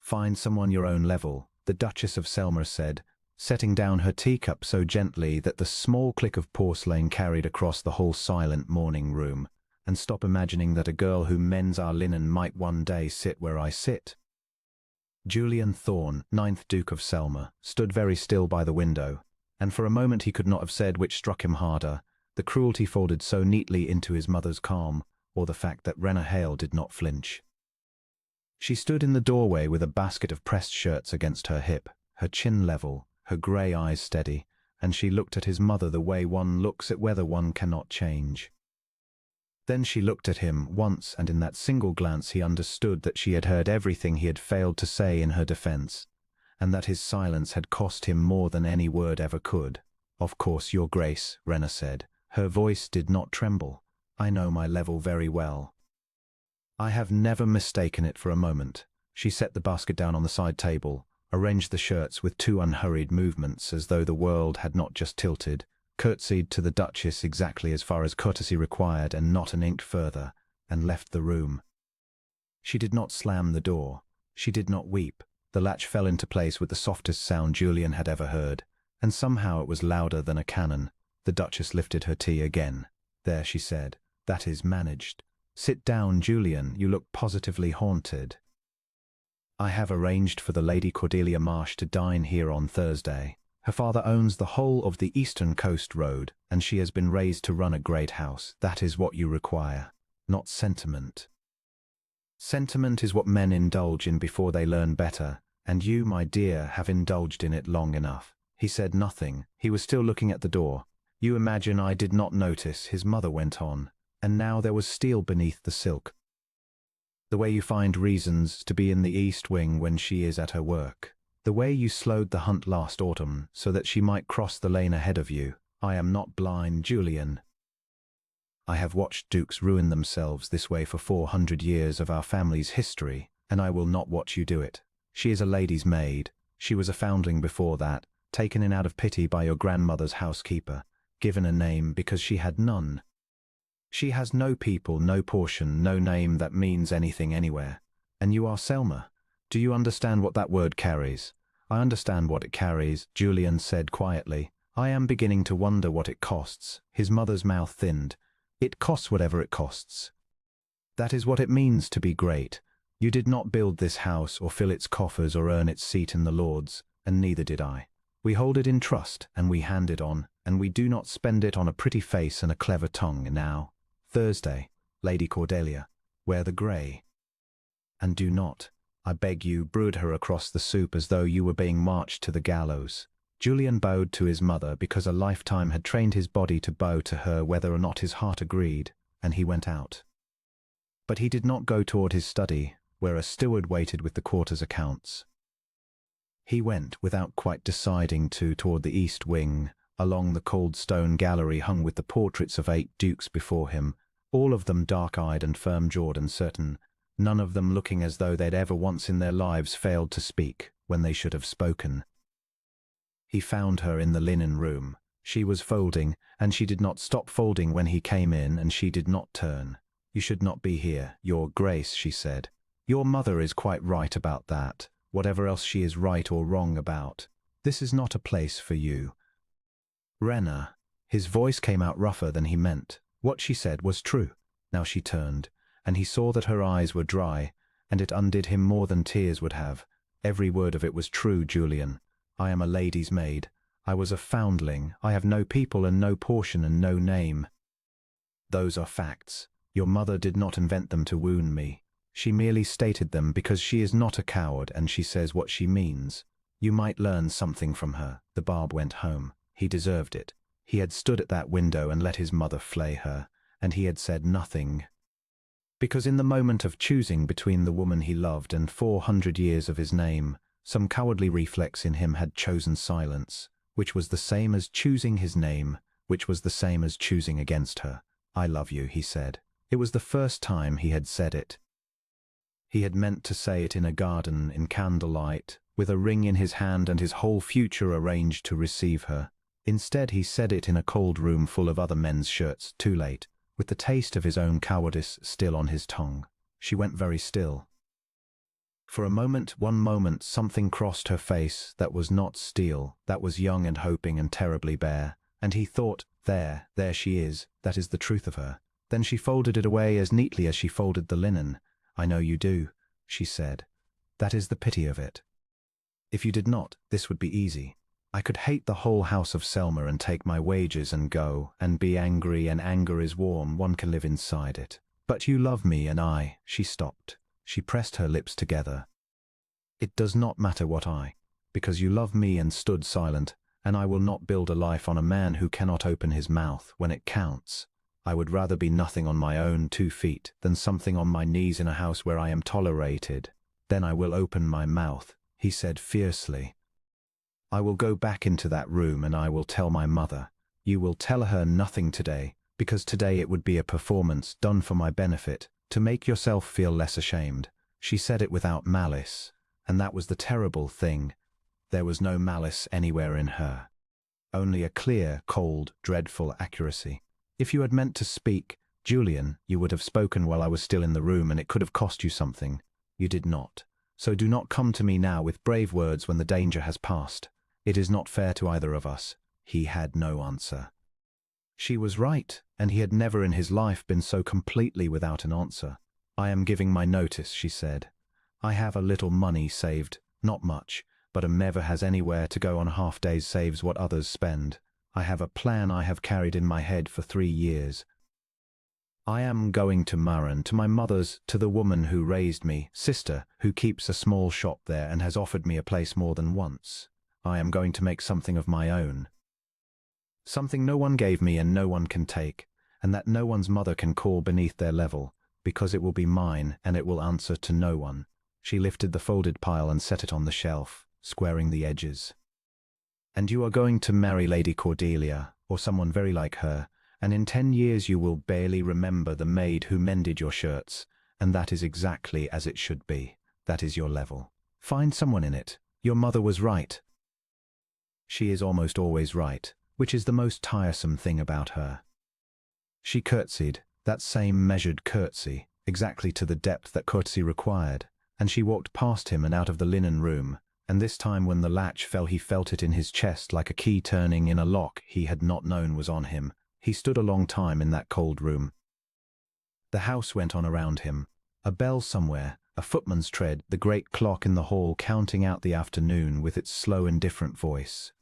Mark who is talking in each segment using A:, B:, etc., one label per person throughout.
A: Find someone your own level, the Duchess of Selmer said, setting down her teacup so gently that the small click of porcelain carried across the whole silent morning room. And stop imagining that a girl who mends our linen might one day sit where I sit. Julian Thorne, 9th Duke of Selmer, stood very still by the window, and for a moment he could not have said which struck him harder, the cruelty folded so neatly into his mother's calm, or the fact that Rena Hale did not flinch. She stood in the doorway with a basket of pressed shirts against her hip, her chin level, her grey eyes steady, and she looked at his mother the way one looks at weather one cannot change. Then she looked at him once, and in that single glance he understood that she had heard everything he had failed to say in her defense, and that his silence had cost him more than any word ever could. "Of course, Your Grace," Rena said. Her voice did not tremble. "I know my level very well. I have never mistaken it for a moment." She set the basket down on the side table, arranged the shirts with 2 unhurried movements as though the world had not just tilted, curtsied to the Duchess exactly as far as courtesy required and not an inch further, and left the room. She did not slam the door. She did not weep. The latch fell into place with the softest sound Julian had ever heard, and somehow it was louder than a cannon. The Duchess lifted her tea again. "There," she said. "That is managed. Sit down, Julian. You look positively haunted. I have arranged for the Lady Cordelia Marsh to dine here on Thursday. Her father owns the whole of the Eastern Coast Road, and she has been raised to run a great house. That is what you require, not sentiment. Sentiment is what men indulge in before they learn better, and you, my dear, have indulged in it long enough." He said nothing. He was still looking at the door. "You imagine I did not notice," his mother went on, and now there was steel beneath the silk. "The way you find reasons to be in the East Wing when she is at her work. The way you slowed the hunt last autumn so that she might cross the lane ahead of you. I am not blind, Julian. I have watched dukes ruin themselves this way for 400 years of our family's history, and I will not watch you do it. She is a lady's maid. She was a foundling before that, taken in out of pity by your grandmother's housekeeper, given a name because she had none. She has no people, no portion, no name that means anything anywhere. And you are Selmer. Do you understand what that word carries?" "I understand what it carries," Julian said quietly. "I am beginning to wonder what it costs." His mother's mouth thinned. "It costs whatever it costs. That is what it means to be great. You did not build this house or fill its coffers or earn its seat in the Lords, and neither did I. We hold it in trust, and we hand it on, and we do not spend it on a pretty face and a clever tongue. Now, Thursday, Lady Cordelia, wear the grey. And do not, I beg you, brood her across the soup as though you were being marched to the gallows." Julian bowed to his mother because a lifetime had trained his body to bow to her whether or not his heart agreed, and he went out. But he did not go toward his study, where a steward waited with the quarter's accounts. He went, without quite deciding toward the East Wing, along the cold stone gallery hung with the portraits of 8 dukes before him, all of them dark-eyed and firm-jawed and certain, none of them looking as though they'd ever once in their lives failed to speak when they should have spoken. He found her in the linen room. She was folding, and she did not stop folding when he came in, and she did not turn. "You should not be here, Your Grace," she said. "Your mother is quite right about that, whatever else she is right or wrong about. This is not a place for you." "Rena," his voice came out rougher than he meant. What she said was true. Now she turned, and he saw that her eyes were dry, and it undid him more than tears would have. "Every word of it was true, Julian. I am a lady's maid. I was a foundling. I have no people and no portion and no name. Those are facts. Your mother did not invent them to wound me. She merely stated them because she is not a coward and she says what she means. You might learn something from her." The barb went home. He deserved it. He had stood at that window and let his mother flay her, and he had said nothing. Because in the moment of choosing between the woman he loved and 400 years of his name, some cowardly reflex in him had chosen silence, which was the same as choosing his name, which was the same as choosing against her. "I love you," he said. It was the first time he had said it. He had meant to say it in a garden, in candlelight, with a ring in his hand and his whole future arranged to receive her. Instead, he said it in a cold room full of other men's shirts, too late, with the taste of his own cowardice still on his tongue. She went very still. For a moment, one moment, something crossed her face that was not steel, that was young and hoping and terribly bare. And he thought, there she is, that is the truth of her. Then she folded it away as neatly as she folded the linen. I know you do, she said. That is the pity of it. If you did not, this would be easy. I could hate the whole house of Selma and take my wages and go, and be angry, and anger is warm, one can live inside it. But you love me and she stopped. She pressed her lips together. It does not matter what because you love me and stood silent, and I will not build a life on a man who cannot open his mouth when it counts. I would rather be nothing on my own 2 feet than something on my knees in a house where I am tolerated. Then I will open my mouth, he said fiercely. I will go back into that room and I will tell my mother. You will tell her nothing today, because today it would be a performance done for my benefit, to make yourself feel less ashamed. She said it without malice, and that was the terrible thing. There was no malice anywhere in her. Only a clear, cold, dreadful accuracy. If you had meant to speak, Julian, you would have spoken while I was still in the room, and it could have cost you something. You did not. So do not come to me now with brave words when the danger has passed. It is not fair to either of us. He had no answer. She was right, and he had never in his life been so completely without an answer. I am giving my notice, she said. I have a little money saved, not much, but never has anywhere to go on half-days saves what others spend. I have a plan I have carried in my head for 3 years. I am going to Murren, to my mother's, to the woman who raised me, sister, who keeps a small shop there and has offered me a place more than once. I am going to make something of my own. Something no one gave me and no one can take, and that no one's mother can call beneath their level, because it will be mine and it will answer to no one. She lifted the folded pile and set it on the shelf, squaring the edges. And you are going to marry Lady Cordelia, or someone very like her, and in 10 years you will barely remember the maid who mended your shirts, and that is exactly as it should be. That is your level. Find someone in it. Your mother was right. She is almost always right, which is the most tiresome thing about her. She curtsied, that same measured curtsy, exactly to the depth that courtesy required, and she walked past him and out of the linen room, and this time when the latch fell he felt it in his chest like a key turning in a lock he had not known was on him. He stood a long time in that cold room. The house went on around him. A bell somewhere, a footman's tread, the great clock in the hall counting out the afternoon with its slow indifferent voice.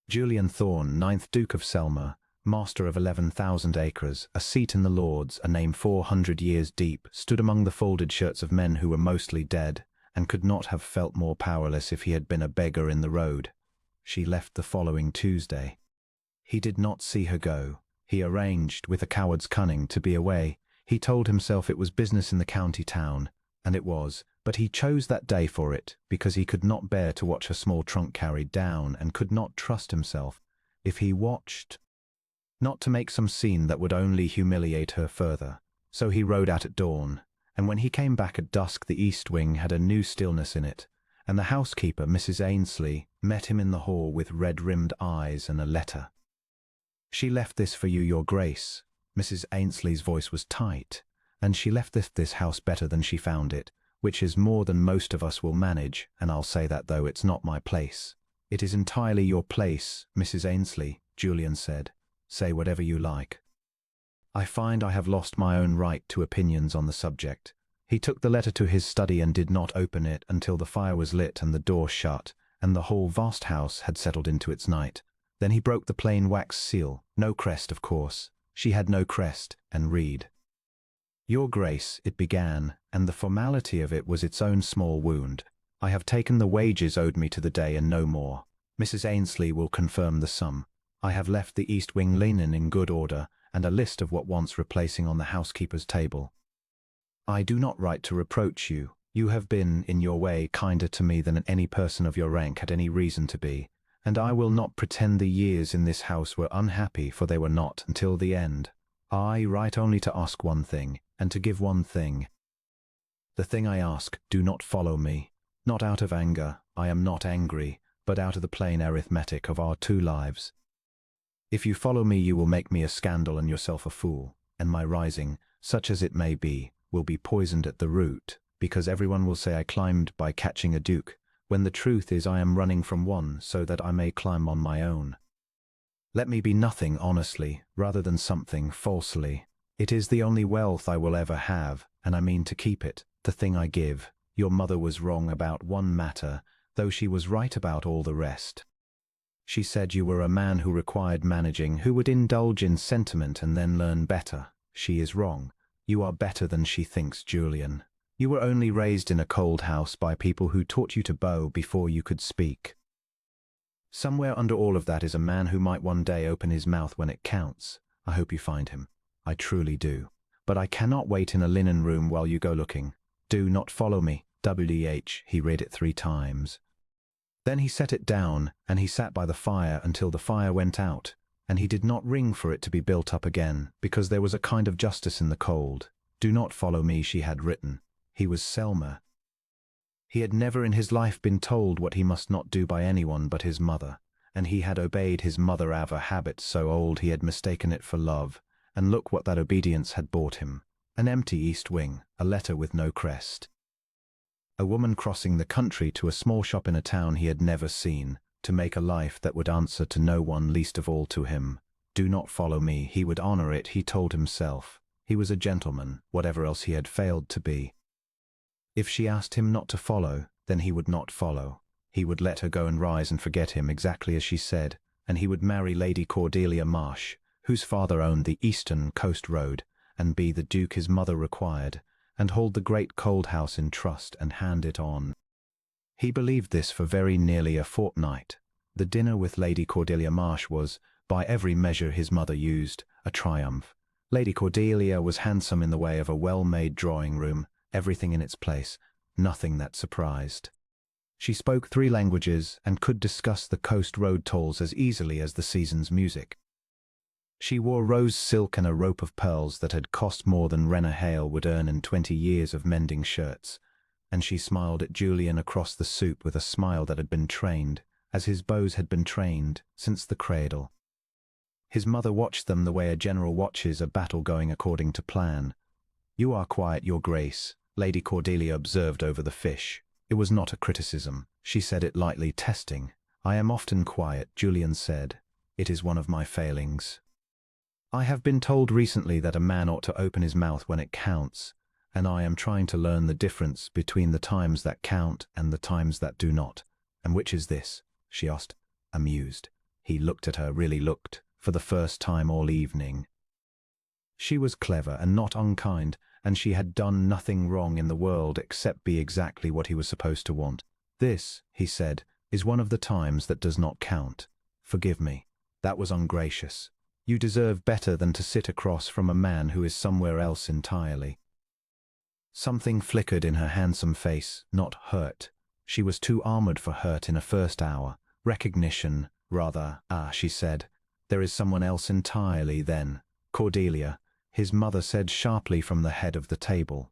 A: Julian Thorne, 9th Duke of Selma, master of 11,000 acres, a seat in the Lords, a name 400 years deep, stood among the folded shirts of men who were mostly dead, and could not have felt more powerless if he had been a beggar in the road. She left the following Tuesday. He did not see her go. He arranged, with a coward's cunning, to be away. He told himself it was business in the county town, and it was, but he chose that day for it, because he could not bear to watch her small trunk carried down, and could not trust himself, if he watched, not to make some scene that would only humiliate her further. So he rode out at dawn, and when he came back at dusk the east wing had a new stillness in it, and the housekeeper, Mrs. Ainsley, met him in the hall with red-rimmed eyes and a letter. She left this for you, your grace. Mrs. Ainsley's voice was tight, and she left this house better than she found it, which is more than most of us will manage, and I'll say that though it's not my place. It is entirely your place, Mrs. Ainsley, Julian said. Say whatever you like. I find I have lost my own right to opinions on the subject. He took the letter to his study and did not open it until the fire was lit and the door shut, and the whole vast house had settled into its night. Then he broke the plain wax seal, no crest, of course. She had no crest, and read. Your Grace, it began, and the formality of it was its own small wound. I have taken the wages owed me to the day and no more. Mrs. Ainsley will confirm the sum. I have left the east wing linen in good order, and a list of what wants replacing on the housekeeper's table. I do not write to reproach you. You have been, in your way, kinder to me than any person of your rank had any reason to be, and I will not pretend the years in this house were unhappy, for they were not until the end. I write only to ask one thing, and to give one thing. The thing I ask, do not follow me. Not out of anger, I am not angry, but out of the plain arithmetic of our 2 lives. If you follow me, you will make me a scandal and yourself a fool, and my rising, such as it may be, will be poisoned at the root. because everyone will say I climbed by catching a duke, when the truth is I am running from one so that I may climb on my own. Let me be nothing honestly, rather than something falsely. It is the only wealth I will ever have, and I mean to keep it, the thing I give. Your mother was wrong about one matter, though she was right about all the rest. She said you were a man who required managing, who would indulge in sentiment and then learn better. She is wrong. You are better than she thinks, Julian. You were only raised in a cold house by people who taught you to bow before you could speak. Somewhere under all of that is a man who might one day open his mouth when it counts. I hope you find him. I truly do. But I cannot wait in a linen room while you go looking. Do not follow me. WDH. He read it 3 times. Then he set it down, and he sat by the fire until the fire went out, and he did not ring for it to be built up again, because there was a kind of justice in the cold. Do not follow me, she had written. He was Selma. He had never in his life been told what he must not do by anyone but his mother, and he had obeyed his mother out of a habit so old he had mistaken it for love, and look what that obedience had brought him. An empty east wing, a letter with no crest. A woman crossing the country to a small shop in a town he had never seen, to make a life that would answer to no one, least of all to him. Do not follow me, he would honor it, he told himself. He was a gentleman, whatever else he had failed to be. If she asked him not to follow, then he would not follow. He would let her go and rise and forget him exactly as she said, and he would marry Lady Cordelia Marsh, whose father owned the Eastern Coast Road, and be the duke his mother required, and hold the great cold house in trust and hand it on. He believed this for very nearly a fortnight. The dinner with Lady Cordelia Marsh was, by every measure his mother used, a triumph. Lady Cordelia was handsome in the way of a well-made drawing room, everything in its place, nothing that surprised. She spoke 3 languages and could discuss the coast road tolls as easily as the season's music. She wore rose silk and a rope of pearls that had cost more than Rena Hale would earn in 20 years of mending shirts, and she smiled at Julian across the soup with a smile that had been trained, as his bows had been trained, since the cradle. His mother watched them the way a general watches a battle going according to plan. You are quiet, your grace, Lady Cordelia observed over the fish. It was not a criticism. She said it lightly, testing. I am often quiet, Julian said. It is one of my failings. I have been told recently that a man ought to open his mouth when it counts, and I am trying to learn the difference between the times that count and the times that do not. And which is this? She asked, amused. He looked at her, really looked, for the first time all evening. She was clever and not unkind, and she had done nothing wrong in the world except be exactly what he was supposed to want. This, he said, is one of the times that does not count. Forgive me. That was ungracious. You deserve better than to sit across from a man who is somewhere else entirely. Something flickered in her handsome face, not hurt. She was too armored for hurt in a first hour. Recognition, rather. Ah, she said. There is someone else entirely, then. Cordelia, his mother said sharply from the head of the table.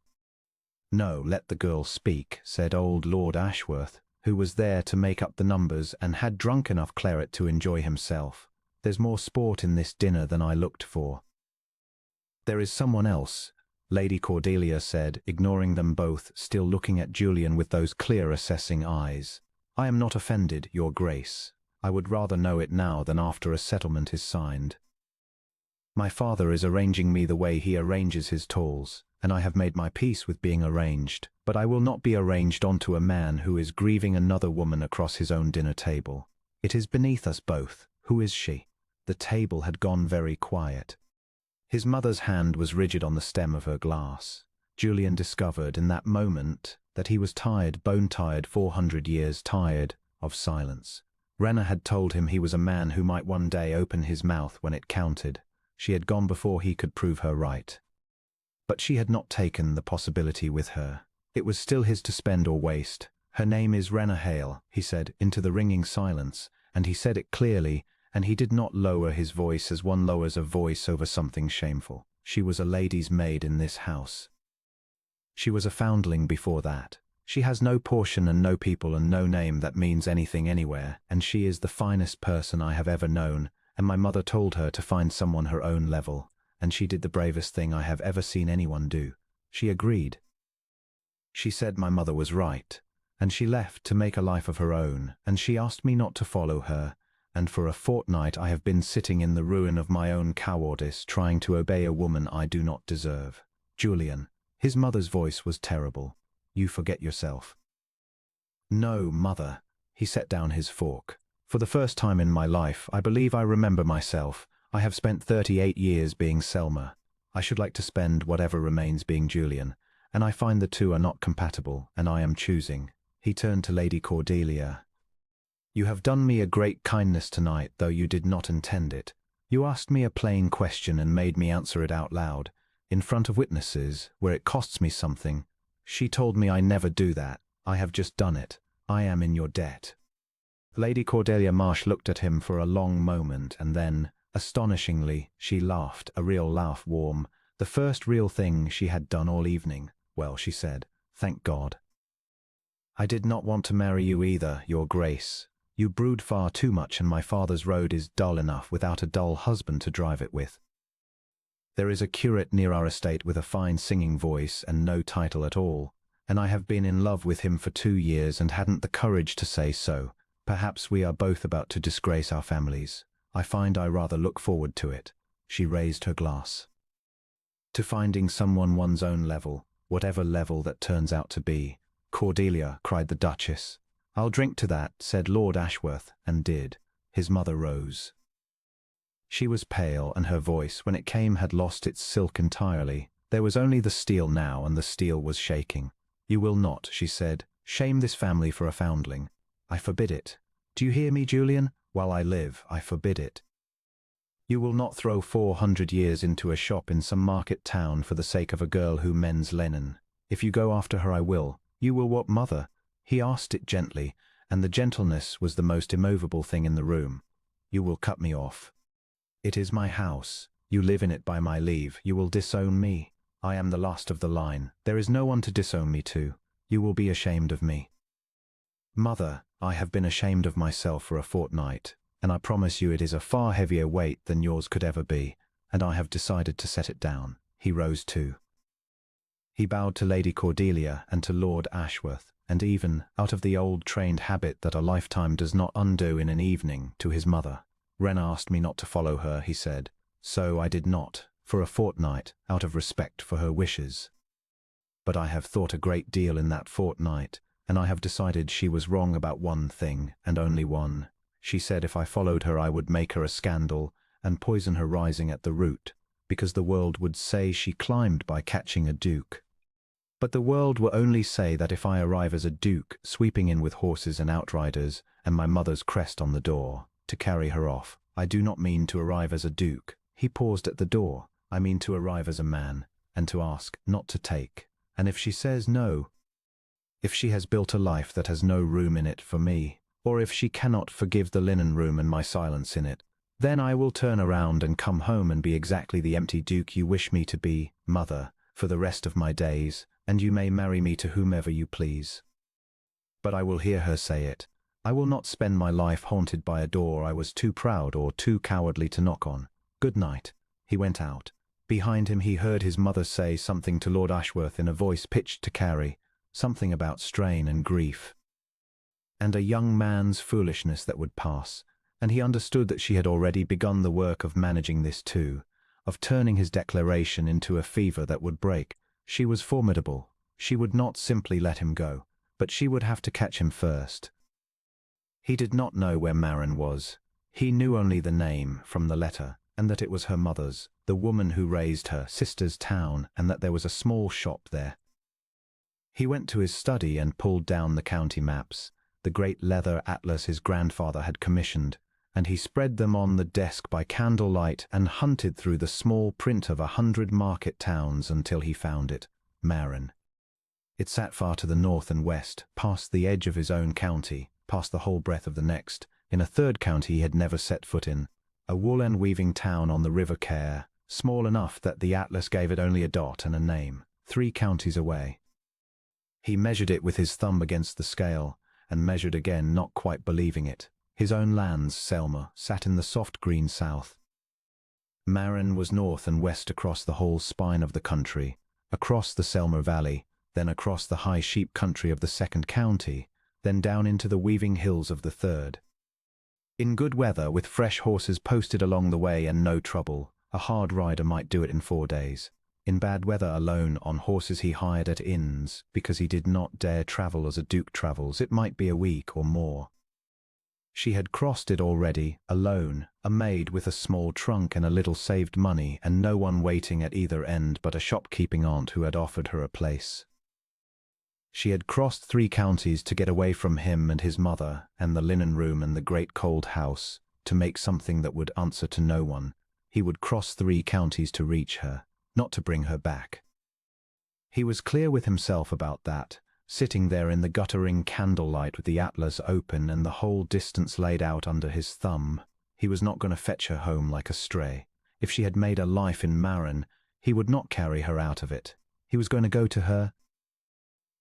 A: No, let the girl speak, said old Lord Ashworth, who was there to make up the numbers and had drunk enough claret to enjoy himself. There's more sport in this dinner than I looked for. There is someone else, Lady Cordelia said, ignoring them both, still looking at Julian with those clear assessing eyes. I am not offended, your grace. I would rather know it now than after a settlement is signed. My father is arranging me the way he arranges his tolls, and I have made my peace with being arranged, but I will not be arranged onto a man who is grieving another woman across his own dinner table. It is beneath us both. Who is she? The table had gone very quiet. His mother's hand was rigid on the stem of her glass. Julian discovered in that moment that he was tired, bone-tired, 400 years tired, of silence. Rena had told him he was a man who might one day open his mouth when it counted. She had gone before he could prove her right. But she had not taken the possibility with her. It was still his to spend or waste. Her name is Rena Hale, he said, into the ringing silence, and he said it clearly, and he did not lower his voice as one lowers a voice over something shameful. She was a lady's maid in this house. She was a foundling before that. She has no portion and no people and no name that means anything anywhere, and she is the finest person I have ever known, and my mother told her to find someone her own level, and she did the bravest thing I have ever seen anyone do. She agreed. She said my mother was right, and she left to make a life of her own, and she asked me not to follow her, and for a fortnight I have been sitting in the ruin of my own cowardice, trying to obey a woman I do not deserve. Julian, his mother's voice was terrible. You forget yourself. No, mother. He set down his fork. For the first time in my life, I believe I remember myself. I have spent 38 years being Selma. I should like to spend whatever remains being Julian, and I find the two are not compatible, and I am choosing. He turned to Lady Cordelia. You have done me a great kindness tonight, though you did not intend it. You asked me a plain question and made me answer it out loud, in front of witnesses, where it costs me something. She told me I never do that. I have just done it. I am in your debt. Lady Cordelia Marsh looked at him for a long moment, and then, astonishingly, she laughed, a real laugh, warm, the first real thing she had done all evening. Well, she said, thank God. I did not want to marry you either, Your Grace. You brood far too much, and my father's road is dull enough without a dull husband to drive it with. There is a curate near our estate with a fine singing voice and no title at all, and I have been in love with him for 2 years and hadn't the courage to say so. Perhaps we are both about to disgrace our families. I find I rather look forward to it. She raised her glass. To finding someone one's own level, whatever level that turns out to be. Cordelia, cried the Duchess. I'll drink to that, said Lord Ashworth, and did. His mother rose. She was pale, and her voice, when it came, had lost its silk entirely. There was only the steel now, and the steel was shaking. You will not, she said, shame this family for a foundling. I forbid it. Do you hear me, Julian? While I live, I forbid it. You will not throw 400 years into a shop in some market town for the sake of a girl who mends linen. If you go after her, I will. You will what, mother? He asked it gently, and the gentleness was the most immovable thing in the room. You will cut me off. It is my house. You live in it by my leave. You will disown me. I am the last of the line. There is no one to disown me to. You will be ashamed of me. Mother, I have been ashamed of myself for a fortnight, and I promise you it is a far heavier weight than yours could ever be, and I have decided to set it down. He rose too. He bowed to Lady Cordelia and to Lord Ashworth, and even, out of the old trained habit that a lifetime does not undo in an evening, to his mother. Wren asked me not to follow her, he said. So I did not, for a fortnight, out of respect for her wishes. But I have thought a great deal in that fortnight, and I have decided she was wrong about one thing, and only one. She said if I followed her I would make her a scandal, and poison her rising at the root, because the world would say she climbed by catching a duke. But the world will only say that if I arrive as a duke, sweeping in with horses and outriders, and my mother's crest on the door, to carry her off, I do not mean to arrive as a duke. He paused at the door. I mean to arrive as a man, and to ask, not to take. And if she says no, if she has built a life that has no room in it for me, or if she cannot forgive the linen room and my silence in it, then I will turn around and come home and be exactly the empty duke you wish me to be, mother, for the rest of my days, and you may marry me to whomever you please. But I will hear her say it. I will not spend my life haunted by a door I was too proud or too cowardly to knock on. Good night. He went out. Behind him he heard his mother say something to Lord Ashworth in a voice pitched to carry, something about strain and grief, and a young man's foolishness that would pass, and he understood that she had already begun the work of managing this too, of turning his declaration into a fever that would break. She was formidable. She would not simply let him go, but she would have to catch him first. He did not know where Marin was. He knew only the name from the letter, and that it was her mother's, the woman who raised her, sister's town, and that there was a small shop there. He went to his study and pulled down the county maps, the great leather atlas his grandfather had commissioned, and he spread them on the desk by candlelight and hunted through the small print of 100 market towns until he found it, Marin. It sat far to the north and west, past the edge of his own county, past the whole breadth of the next, in a third county he had never set foot in, a wool-and-weaving town on the River Care, small enough that the atlas gave it only a dot and a name, 3 counties away. He measured it with his thumb against the scale, and measured again, not quite believing it. His own lands, Selma, sat in the soft green south. Marin was north and west across the whole spine of the country, across the Selma Valley, then across the high sheep country of the second county, then down into the weaving hills of the third. In good weather, with fresh horses posted along the way and no trouble, a hard rider might do it in 4 days. In bad weather, alone, on horses he hired at inns, because he did not dare travel as a duke travels, it might be a week or more. She had crossed it already, alone, a maid with a small trunk and a little saved money, and no one waiting at either end but a shopkeeping aunt who had offered her a place. She had crossed 3 counties to get away from him and his mother, and the linen room and the great cold house, to make something that would answer to no one. He would cross 3 counties to reach her, not to bring her back. He was clear with himself about that, sitting there in the guttering candlelight with the atlas open and the whole distance laid out under his thumb. He was not going to fetch her home like a stray. If she had made a life in Marin, he would not carry her out of it. He was going to go to her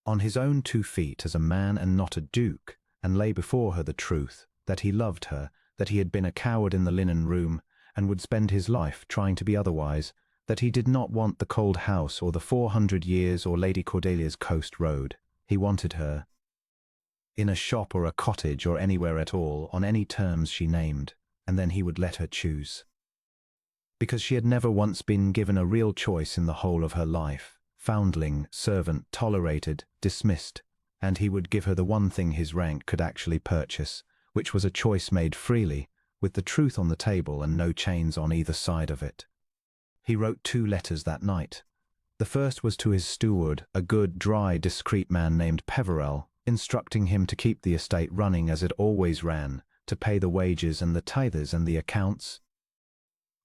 A: on his own 2 feet as a man and not a duke, and lay before her the truth, that he loved her, that he had been a coward in the linen room, and would spend his life trying to be otherwise, that he did not want the cold house or the 400 years or Lady Cordelia's coast road. He wanted her in a shop or a cottage or anywhere at all, on any terms she named, and then he would let her choose. Because she had never once been given a real choice in the whole of her life. Foundling, servant, tolerated, dismissed, and he would give her the one thing his rank could actually purchase, which was a choice made freely, with the truth on the table and no chains on either side of it. He wrote 2 letters that night. The first was to his steward, a good, dry, discreet man named Peverell, instructing him to keep the estate running as it always ran, to pay the wages and the tithers and the accounts,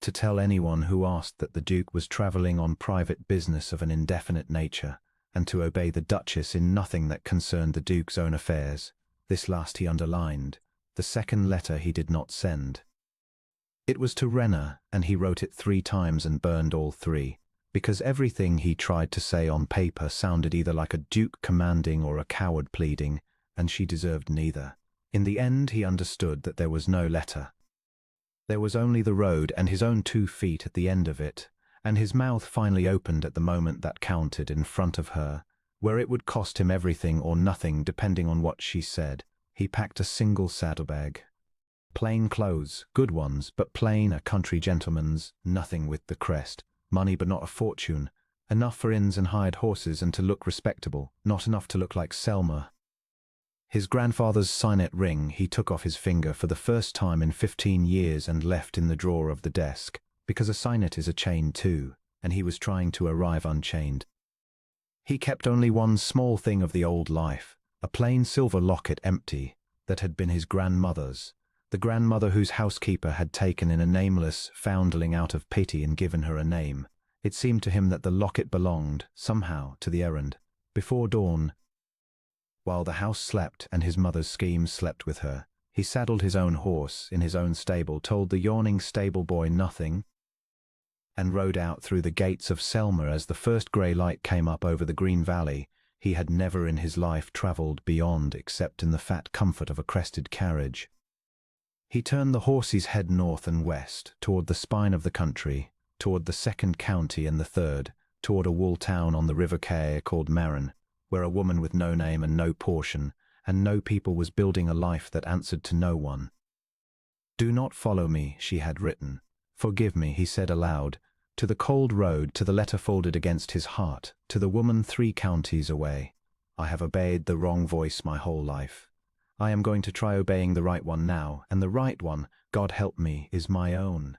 A: to tell anyone who asked that the Duke was travelling on private business of an indefinite nature, and to obey the Duchess in nothing that concerned the Duke's own affairs. This last he underlined. The second letter he did not send. It was to Renna, and he wrote it 3 times and burned all 3, because everything he tried to say on paper sounded either like a duke commanding or a coward pleading, and she deserved neither. In the end he understood that there was no letter. There was only the road and his own 2 feet at the end of it, and his mouth finally opened at the moment that counted in front of her, where it would cost him everything or nothing depending on what she said. He packed a single saddlebag. Plain clothes, good ones, but plain, a country gentleman's, nothing with the crest, money but not a fortune, enough for inns and hired horses and to look respectable, not enough to look like Selma. His grandfather's signet ring he took off his finger for the first time in 15 years and left in the drawer of the desk, because a signet is a chain too, and he was trying to arrive unchained. He kept only one small thing of the old life, a plain silver locket empty, that had been his grandmother's, the grandmother whose housekeeper had taken in a nameless foundling out of pity and given her a name. It seemed to him that the locket belonged, somehow, to the errand. Before dawn, while the house slept and his mother's schemes slept with her, he saddled his own horse in his own stable, told the yawning stable boy nothing, and rode out through the gates of Selma as the first grey light came up over the green valley. He had never in his life travelled beyond except in the fat comfort of a crested carriage. He turned the horse's head north and west, toward the spine of the country, toward the second county and the third, toward a wall town on the River Cay called Marin, where a woman with no name and no portion, and no people was building a life that answered to no one. "Do not follow me," she had written. "Forgive me," he said aloud, to the cold road, to the letter folded against his heart, to the woman 3 counties away. "I have obeyed the wrong voice my whole life. I am going to try obeying the right one now, and the right one, God help me, is my own."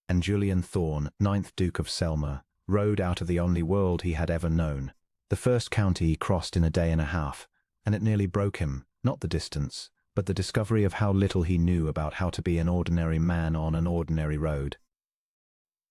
A: And Julian Thorne, 9th Duke of Selma, rode out of the only world he had ever known. The first county he crossed in a day and a half, and it nearly broke him, not the distance, but the discovery of how little he knew about how to be an ordinary man on an ordinary road.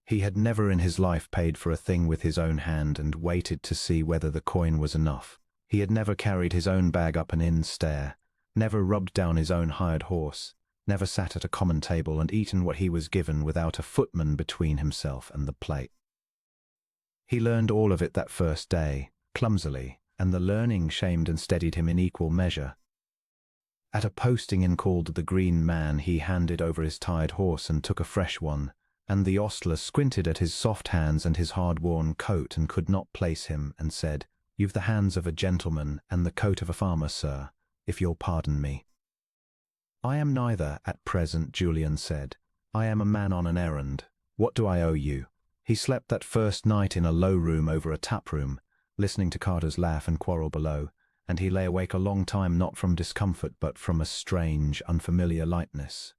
A: He had never in his life paid for a thing with his own hand and waited to see whether the coin was enough. He had never carried his own bag up an inn stair, never rubbed down his own hired horse, never sat at a common table and eaten what he was given without a footman between himself and the plate. He learned all of it that first day, clumsily, and the learning shamed and steadied him in equal measure. At a posting inn called the Green Man he handed over his tired horse and took a fresh one, and the ostler squinted at his soft hands and his hard-worn coat and could not place him, and said, You've the hands of a gentleman and the coat of a farmer, sir, if you'll pardon me." "I am neither at present," Julian said. "I am a man on an errand. What do I owe you?" He slept that first night in a low room over a tap room, listening to Carter's laugh and quarrel below, and he lay awake a long time, not from discomfort but from a strange, unfamiliar lightness.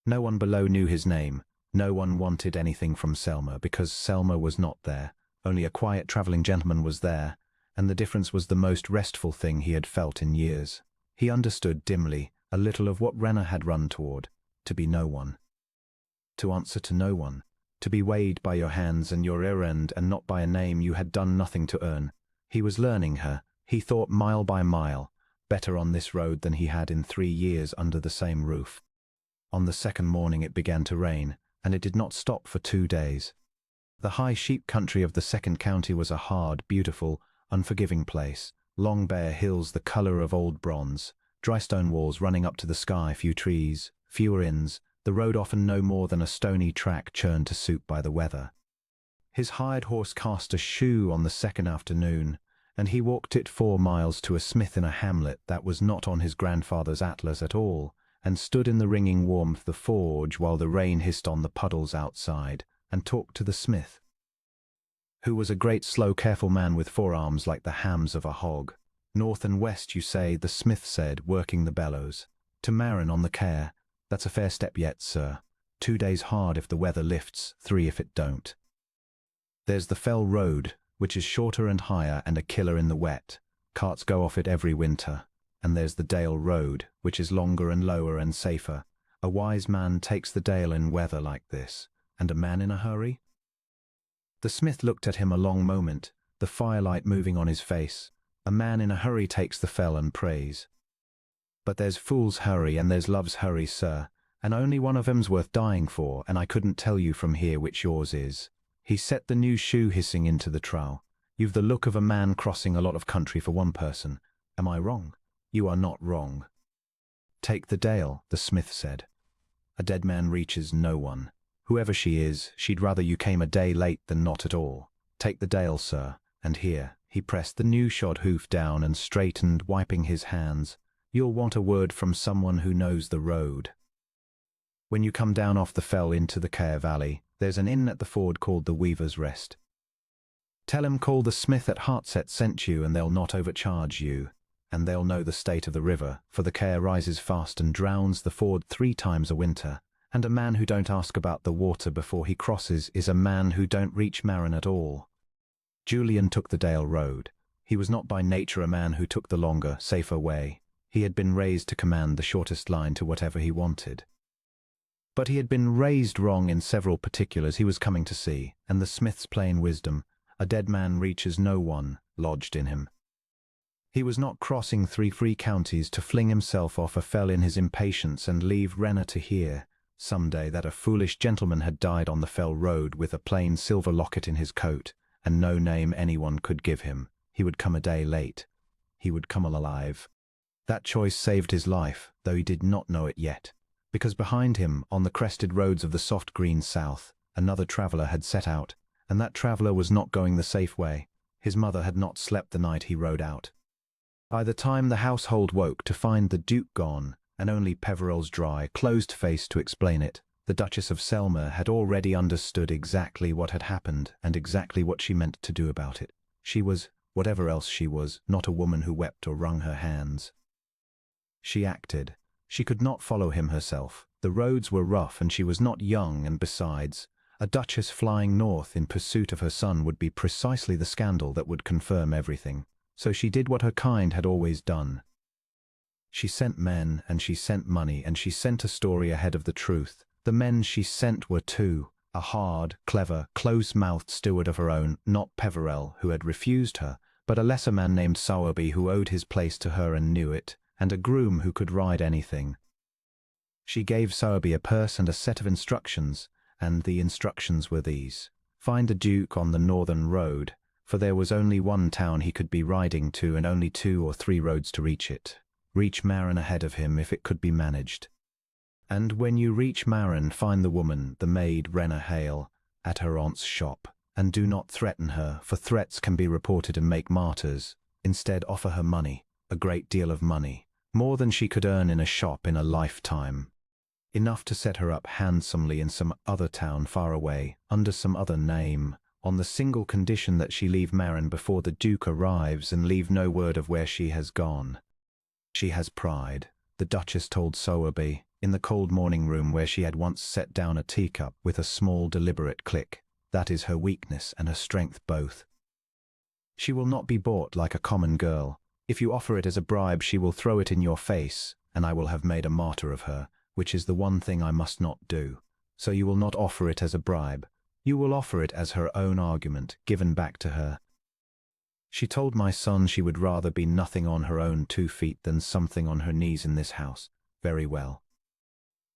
A: No one below knew his name. No one wanted anything from Selma, because Selma was not there. Only a quiet traveling gentleman was there, and the difference was the most restful thing he had felt in years. He understood dimly a little of what Renner had run toward, to be no one. To answer to no one. To be weighed by your hands and your errand and not by a name you had done nothing to earn. He was learning her, he thought, mile by mile, better on this road than he had in 3 years under the same roof. On the second morning it began to rain, and it did not stop for 2 days. The high sheep country of the second county was a hard, beautiful, unforgiving place. Long bare hills the colour of old bronze, dry stone walls running up to the sky, few trees, fewer inns, the road often no more than a stony track churned to suit by the weather. His hired horse cast a shoe on the second afternoon, and he walked it 4 miles to a smith in a hamlet that was not on his grandfather's atlas at all, and stood in the ringing warmth of the forge while the rain hissed on the puddles outside, and talked to the smith, who was a great, slow, careful man with forearms like the hams of a hog. "North and west, you say," the smith said, working the bellows. "To Marin on the Care. That's a fair step yet, sir. 2 days hard if the weather lifts, 3 if it don't. There's the Fell Road, which is shorter and higher and a killer in the wet. Carts go off it every winter. And there's the Dale Road, which is longer and lower and safer. A wise man takes the Dale in weather like this. And a man in a hurry?" The smith looked at him a long moment, the firelight moving on his face. "A man in a hurry takes the Fell and prays. But there's fool's hurry and there's love's hurry, sir, and only one of 'em's worth dying for, and I couldn't tell you from here which yours is." He set the new shoe hissing into the trough. "You've the look of a man crossing a lot of country for one person. Am I wrong?" "You are not wrong." "Take the Dale," the smith said. "A dead man reaches no one. Whoever she is, she'd rather you came a day late than not at all. Take the Dale, sir, and here." He pressed the new shod hoof down and straightened, wiping his hands. "You'll want a word from someone who knows the road. When you come down off the Fell into the Care Valley, there's an inn at the ford called the Weaver's Rest. Tell 'em call the smith at Heartset sent you, and they'll not overcharge you. And they'll know the state of the river, for the Care rises fast and drowns the ford 3 times a winter, and a man who don't ask about the water before he crosses is a man who don't reach Marin at all." Julian took the Dale Road. He was not by nature a man who took the longer, safer way. He had been raised to command the shortest line to whatever he wanted. But he had been raised wrong in several particulars he was coming to see, and the smith's plain wisdom, "A dead man reaches no one," lodged in him. He was not crossing 3 free counties to fling himself off a Fell in his impatience and leave Renner to hear, some day, that a foolish gentleman had died on the Fell Road with a plain silver locket in his coat, and no name anyone could give him. He would come a day late. He would come alive. That choice saved his life, though he did not know it yet, because behind him, on the crested roads of the soft green south, another traveller had set out, and that traveller was not going the safe way. His mother had not slept the night he rode out. By the time the household woke to find the Duke gone, and only Peveril's dry, closed face to explain it, the Duchess of Selma had already understood exactly what had happened and exactly what she meant to do about it. She was, whatever else she was, not a woman who wept or wrung her hands. She acted. She could not follow him herself. The roads were rough and she was not young, and besides, a duchess flying north in pursuit of her son would be precisely the scandal that would confirm everything. So she did what her kind had always done. She sent men, and she sent money, and she sent a story ahead of the truth. The men she sent were 2, a hard, clever, close-mouthed steward of her own, not Peverell, who had refused her, but a lesser man named Sowerby who owed his place to her and knew it, and a groom who could ride anything. She gave Sowerby a purse and a set of instructions, and the instructions were these: find the Duke on the northern road, for there was only one town he could be riding to and only 2 or 3 roads to reach it. Reach Marin ahead of him if it could be managed. And when you reach Marin, find the woman, the maid Renner Hale, at her aunt's shop. And do not threaten her, for threats can be reported and make martyrs. Instead, offer her money, a great deal of money, more than she could earn in a shop in a lifetime. Enough to set her up handsomely in some other town far away, under some other name, on the single condition that she leave Marin before the Duke arrives and leave no word of where she has gone. She has pride, the Duchess told Sowerby, in the cold morning room where she had once set down a teacup with a small deliberate click. That is her weakness and her strength both. She will not be bought like a common girl. If you offer it as a bribe, she will throw it in your face, and I will have made a martyr of her, which is the one thing I must not do. So you will not offer it as a bribe. You will offer it as her own argument, given back to her. She told my son she would rather be nothing on her own 2 feet than something on her knees in this house. Very well.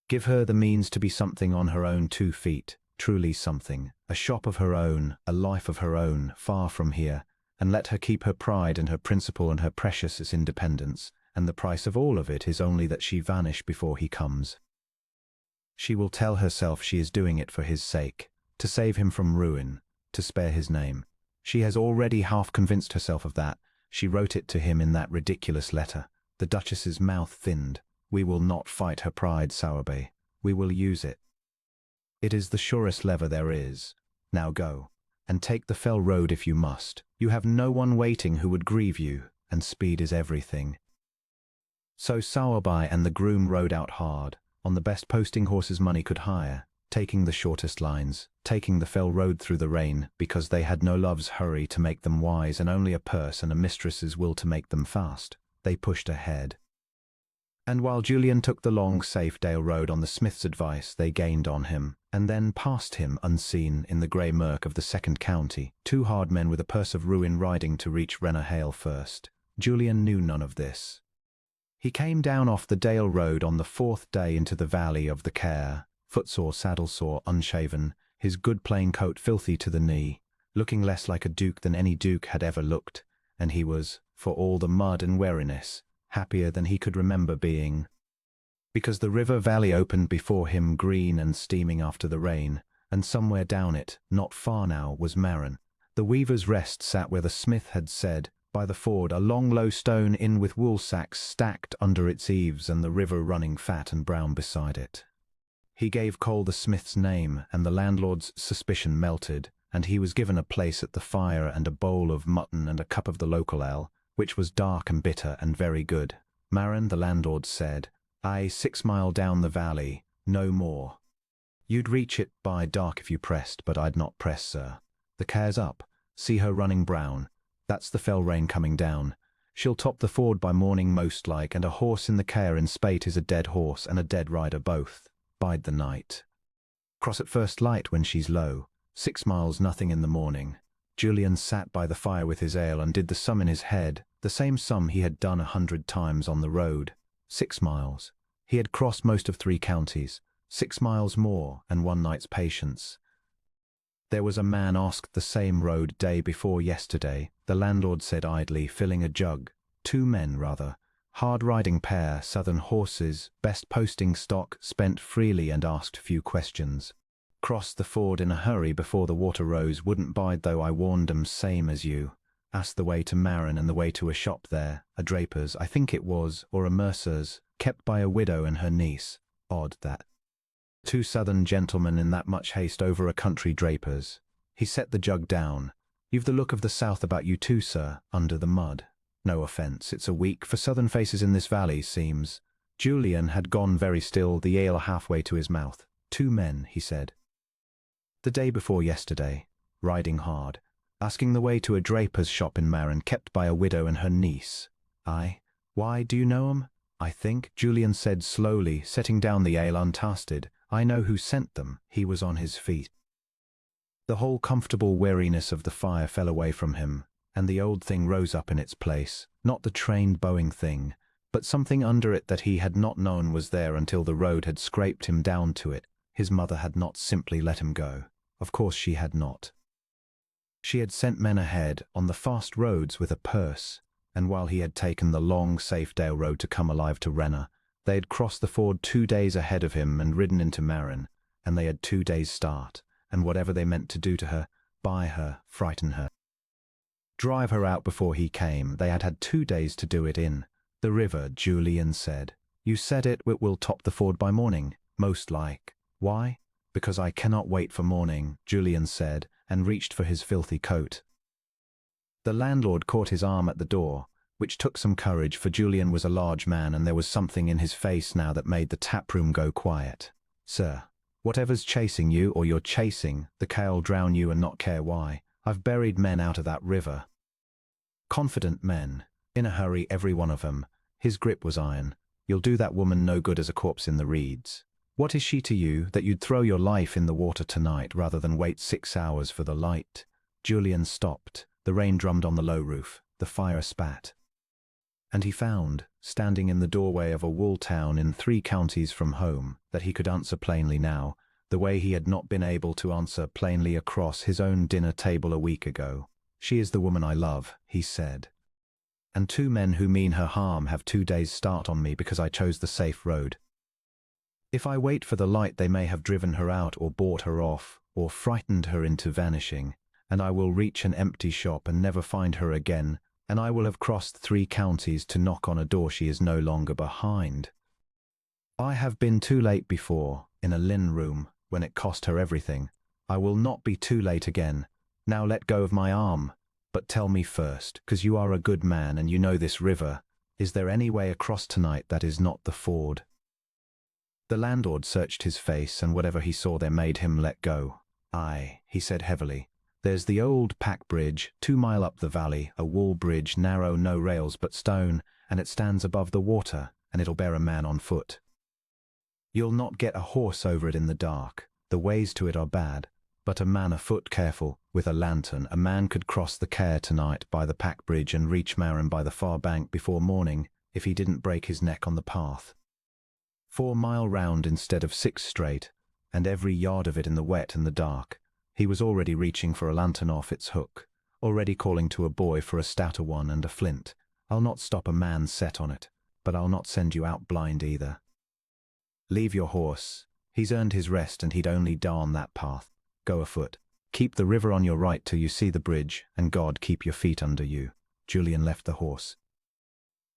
A: Give her the means to be something on her own 2 feet, truly something, a shop of her own, a life of her own, far from here, and let her keep her pride and her principle and her precious independence, and the price of all of it is only that she vanish before he comes. She will tell herself she is doing it for his sake, to save him from ruin, to spare his name. She has already half convinced herself of that. She wrote it to him in that ridiculous letter. The Duchess's mouth thinned. We will not fight her pride, Sowerby. We will use it. It is the surest lever there is. Now go, and take the fell road if you must. You have no one waiting who would grieve you, and speed is everything. So Sowerby and the groom rode out hard, on the best posting horses money could hire, taking the shortest lines, taking the fell road through the rain, because they had no love's hurry to make them wise and only a purse and a mistress's will to make them fast. They pushed ahead. And while Julian took the long, safe Dale road on the smith's advice, they gained on him, and then passed him unseen in the grey murk of the second county, 2 hard men with a purse of ruin riding to reach Rennerhale first. Julian knew none of this. He came down off the Dale road on the 4th day into the valley of the Care, footsore, saddle-sore, unshaven, his good plain coat filthy to the knee, looking less like a duke than any duke had ever looked, and he was, for all the mud and weariness, happier than he could remember being. Because the river valley opened before him green and steaming after the rain, and somewhere down it, not far now, was Marin. The Weaver's Rest sat where the smith had said, by the ford, a long low stone inn with wool sacks stacked under its eaves and the river running fat and brown beside it. He gave Cole the smith's name, and the landlord's suspicion melted, and he was given a place at the fire and a bowl of mutton and a cup of the local ale, which was dark and bitter and very good. Marin, the landlord, said, "Aye, 6 mile down the valley, no more. You'd reach it by dark if you pressed, but I'd not press, sir. The Care's up. See her running brown. That's the fell rain coming down. She'll top the ford by morning most like, and a horse in the Care in spate is a dead horse and a dead rider both. Bide the night. Cross at first light when she's low. 6 miles nothing in the morning." Julian sat by the fire with his ale and did the sum in his head, the same sum he had done 100 times on the road. 6 miles. He had crossed most of 3 counties. 6 miles more, and 1 night's patience. There was a man asked the same road day before yesterday, the landlord said idly, filling a jug. 2 men, rather. Hard-riding pair, southern horses, best posting stock, spent freely and asked few questions. Crossed the ford in a hurry before the water rose, wouldn't bide though I warned 'em, same as you. Asked the way to Marin and the way to a shop there, a draper's, I think it was, or a mercer's, kept by a widow and her niece. Odd that 2 southern gentlemen in that much haste over a country draper's. He set the jug down. You've the look of the south about you too, sir, under the mud. No offence, it's a week for southern faces in this valley, seems. Julian had gone very still, the ale halfway to his mouth. 2 men, he said. The day before yesterday, riding hard, asking the way to a draper's shop in Marin, kept by a widow and her niece. Aye. Why, do you know 'em? I think, Julian said slowly, setting down the ale untasted. I know who sent them. He was on his feet. The whole comfortable weariness of the fire fell away from him, and the old thing rose up in its place, not the trained bowing thing, but something under it that he had not known was there until the road had scraped him down to it. His mother had not simply let him go. Of course she had not. She had sent men ahead on the fast roads with a purse, and while he had taken the long, safe Dale road to come alive to Renner, they had crossed the ford 2 days ahead of him and ridden into Marin, and they had 2 days' start, and whatever they meant to do to her, spy her, frighten her, drive her out before he came. They had had 2 days to do it in. The river, Julian said. You said it will top the ford by morning, most like. Why? Because I cannot wait for morning, Julian said, and reached for his filthy coat. The landlord caught his arm at the door, which took some courage, for Julian was a large man and there was something in his face now that made the taproom go quiet. Sir, whatever's chasing you, or you're chasing, the ca'll drown you and not care why. I've buried men out of that river. Confident men, in a hurry every one of them. His grip was iron. You'll do that woman no good as a corpse in the reeds. What is she to you, that you'd throw your life in the water tonight rather than wait 6 hours for the light? Julian stopped. The rain drummed on the low roof. The fire spat. And he found, standing in the doorway of a wall town in 3 counties from home, that he could answer plainly now, the way he had not been able to answer plainly across his own dinner table a week ago. She is the woman I love, he said. And 2 men who mean her harm have 2 days' start on me because I chose the safe road. If I wait for the light, they may have driven her out or bought her off or frightened her into vanishing, and I will reach an empty shop and never find her again, and I will have crossed 3 counties to knock on a door she is no longer behind. I have been too late before, in a linen room, when it cost her everything. I will not be too late again. Now let go of my arm. But tell me first, 'cause you are a good man and you know this river, is there any way across tonight that is not the ford? The landlord searched his face, and whatever he saw there made him let go. Aye, he said heavily. There's the old pack bridge, 2 mile up the valley, a wall bridge, narrow, no rails but stone, and it stands above the water, and it'll bear a man on foot. You'll not get a horse over it in the dark. The ways to it are bad, but a man afoot, careful, with a lantern, a man could cross the Care tonight by the pack bridge and reach Marin by the far bank before morning, if he didn't break his neck on the path. 4 mile round instead of 6 straight, and every yard of it in the wet and the dark. He was already reaching for a lantern off its hook, already calling to a boy for a stouter one and a flint. I'll not stop a man set on it, but I'll not send you out blind either. Leave your horse. He's earned his rest and he'd only die on that path. Go afoot. Keep the river on your right till you see the bridge, and God keep your feet under you. Julian left the horse.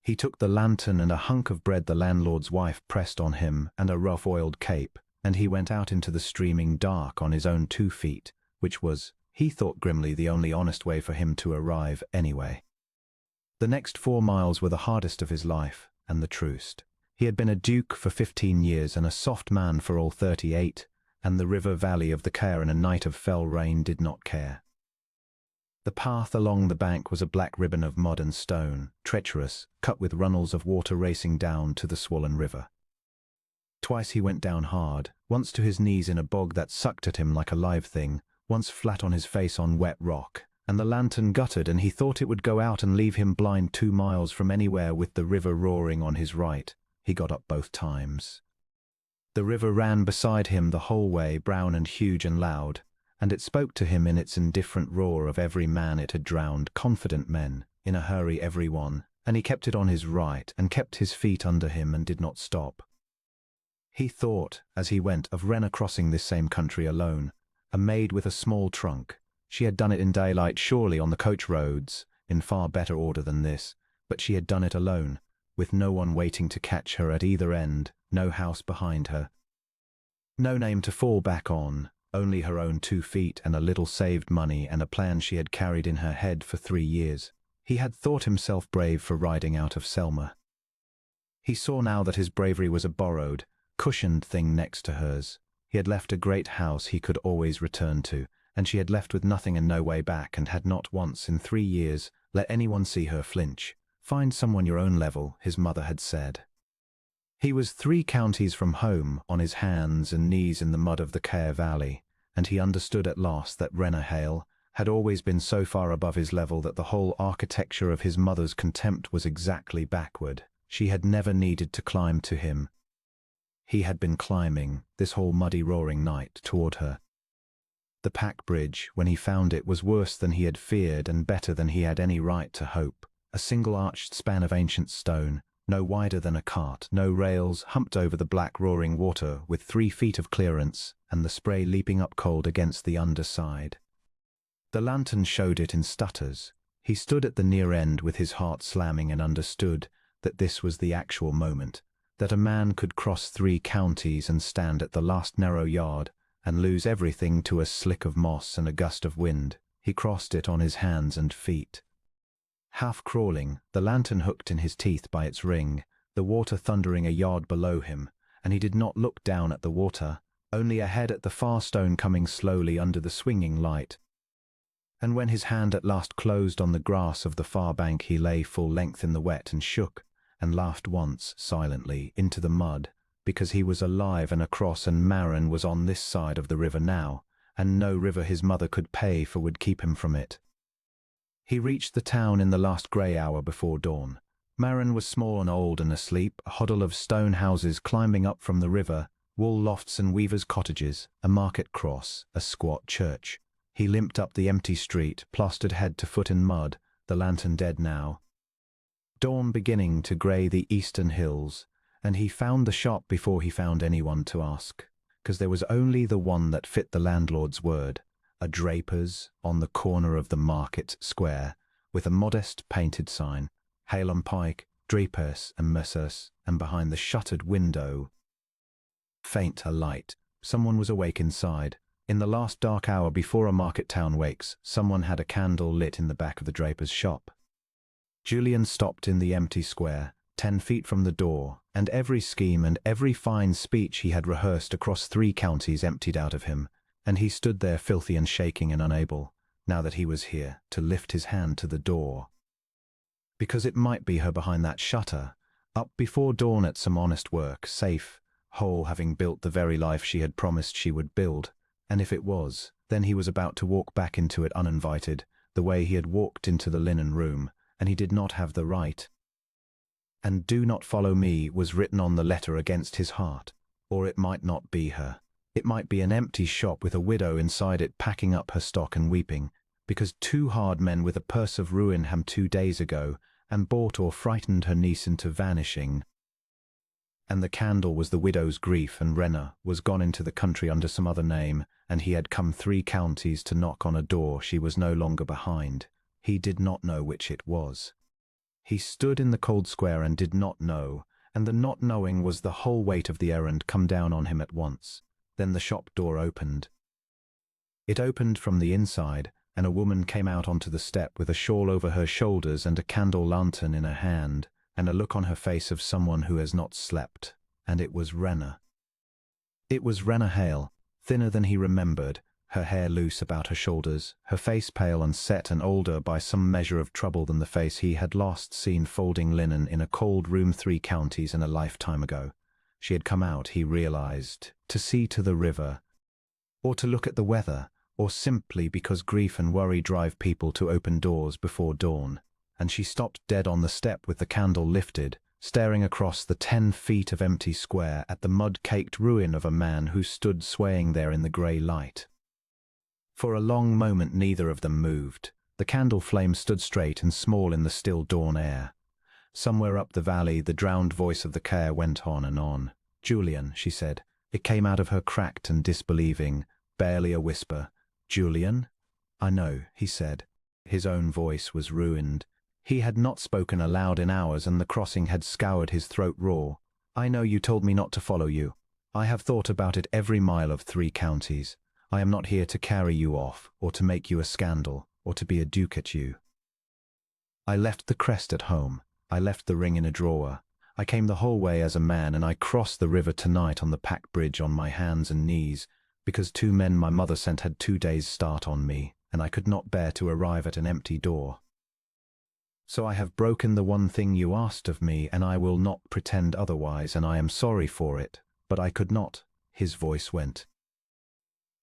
A: He took the lantern and a hunk of bread the landlord's wife pressed on him and a rough oiled cape, and he went out into the streaming dark on his own 2 feet, which was, he thought grimly, the only honest way for him to arrive anyway. The next 4 miles were the hardest of his life, and the truest. He had been a duke for 15 years and a soft man for all 38, and the river valley of the Care in a night of fell rain did not care. The path along the bank was a black ribbon of mud and stone, treacherous, cut with runnels of water racing down to the swollen river. Twice he went down hard, once to his knees in a bog that sucked at him like a live thing, once flat on his face on wet rock, and the lantern guttered and he thought it would go out and leave him blind 2 miles from anywhere with the river roaring on his right. He got up both times. The river ran beside him the whole way, brown and huge and loud, and it spoke to him in its indifferent roar of every man it had drowned, confident men, in a hurry every one, and he kept it on his right and kept his feet under him and did not stop. He thought, as he went, of Rena crossing this same country alone, a maid with a small trunk. She had done it in daylight surely on the coach roads, in far better order than this, but she had done it alone, with no one waiting to catch her at either end, no house behind her. No name to fall back on, only her own 2 feet and a little saved money and a plan she had carried in her head for 3 years. He had thought himself brave for riding out of Selma. He saw now that his bravery was a borrowed, cushioned thing next to hers. He had left a great house he could always return to, and she had left with nothing and no way back, and had not once in 3 years let anyone see her flinch. Find someone your own level, his mother had said. He was 3 counties from home, on his hands and knees in the mud of the Care Valley, and he understood at last that Rena Hale had always been so far above his level that the whole architecture of his mother's contempt was exactly backward. She had never needed to climb to him. He had been climbing, this whole muddy roaring night, toward her. The pack bridge, when he found it, was worse than he had feared and better than he had any right to hope. A single arched span of ancient stone, no wider than a cart, no rails, humped over the black roaring water with 3 feet of clearance, and the spray leaping up cold against the underside. The lantern showed it in stutters. He stood at the near end with his heart slamming and understood that this was the actual moment, that a man could cross 3 counties and stand at the last narrow yard and lose everything to a slick of moss and a gust of wind. He crossed it on his hands and feet. Half crawling, the lantern hooked in his teeth by its ring, the water thundering a yard below him, and he did not look down at the water, only ahead at the far stone coming slowly under the swinging light. And when his hand at last closed on the grass of the far bank, he lay full length in the wet and shook, and laughed once, silently, into the mud, because he was alive and across, and Marin was on this side of the river now, and no river his mother could pay for would keep him from it. He reached the town in the last grey hour before dawn. Marin was small and old and asleep, a huddle of stone houses climbing up from the river, wool lofts and weavers' cottages, a market cross, a squat church. He limped up the empty street, plastered head to foot in mud, the lantern dead now. Dawn beginning to grey the eastern hills, and he found the shop before he found anyone to ask, 'cause there was only the one that fit the landlord's word, a draper's on the corner of the market square, with a modest painted sign, Hale and Pike, Drapers and Mercers, and behind the shuttered window, faint a light. Someone was awake inside. In the last dark hour before a market town wakes, someone had a candle lit in the back of the draper's shop. Julian stopped in the empty square, 10 feet from the door, and every scheme and every fine speech he had rehearsed across 3 counties emptied out of him, and he stood there filthy and shaking and unable, now that he was here, to lift his hand to the door. Because it might be her behind that shutter, up before dawn at some honest work, safe, whole, having built the very life she had promised she would build, and if it was, then he was about to walk back into it uninvited, the way he had walked into the linen room, and he did not have the right. And "Do not follow me" was written on the letter against his heart. Or it might not be her. It might be an empty shop with a widow inside it packing up her stock and weeping, because 2 hard men with a purse of ruin ham 2 days ago, and bought or frightened her niece into vanishing. And the candle was the widow's grief, and Renner was gone into the country under some other name, and he had come 3 counties to knock on a door she was no longer behind. He did not know which it was. He stood in the cold square and did not know, and the not knowing was the whole weight of the errand come down on him at once. Then the shop door opened. It opened from the inside, and a woman came out onto the step with a shawl over her shoulders and a candle lantern in her hand, and a look on her face of someone who has not slept, and it was Renner. It was Renner Hale, thinner than he remembered, her hair loose about her shoulders, her face pale and set and older by some measure of trouble than the face he had last seen folding linen in a cold room 3 counties and a lifetime ago. She had come out, he realized, to see to the river, or to look at the weather, or simply because grief and worry drive people to open doors before dawn, and she stopped dead on the step with the candle lifted, staring across the 10 feet of empty square at the mud-caked ruin of a man who stood swaying there in the grey light. For a long moment neither of them moved. The candle flame stood straight and small in the still dawn air. Somewhere up the valley the drowned voice of the care went on and on. "Julian," she said. It came out of her cracked and disbelieving, barely a whisper. "Julian?" "I know," he said. His own voice was ruined. He had not spoken aloud in hours, and the crossing had scoured his throat raw. "I know you told me not to follow you. I have thought about it every mile of 3 counties. I am not here to carry you off, or to make you a scandal, or to be a duke at you. I left the crest at home. I left the ring in a drawer. I came the whole way as a man, and I crossed the river tonight on the pack bridge on my hands and knees, because 2 men my mother sent had 2 days' start on me, and I could not bear to arrive at an empty door. So I have broken the one thing you asked of me, and I will not pretend otherwise, and I am sorry for it, but I could not." His voice went.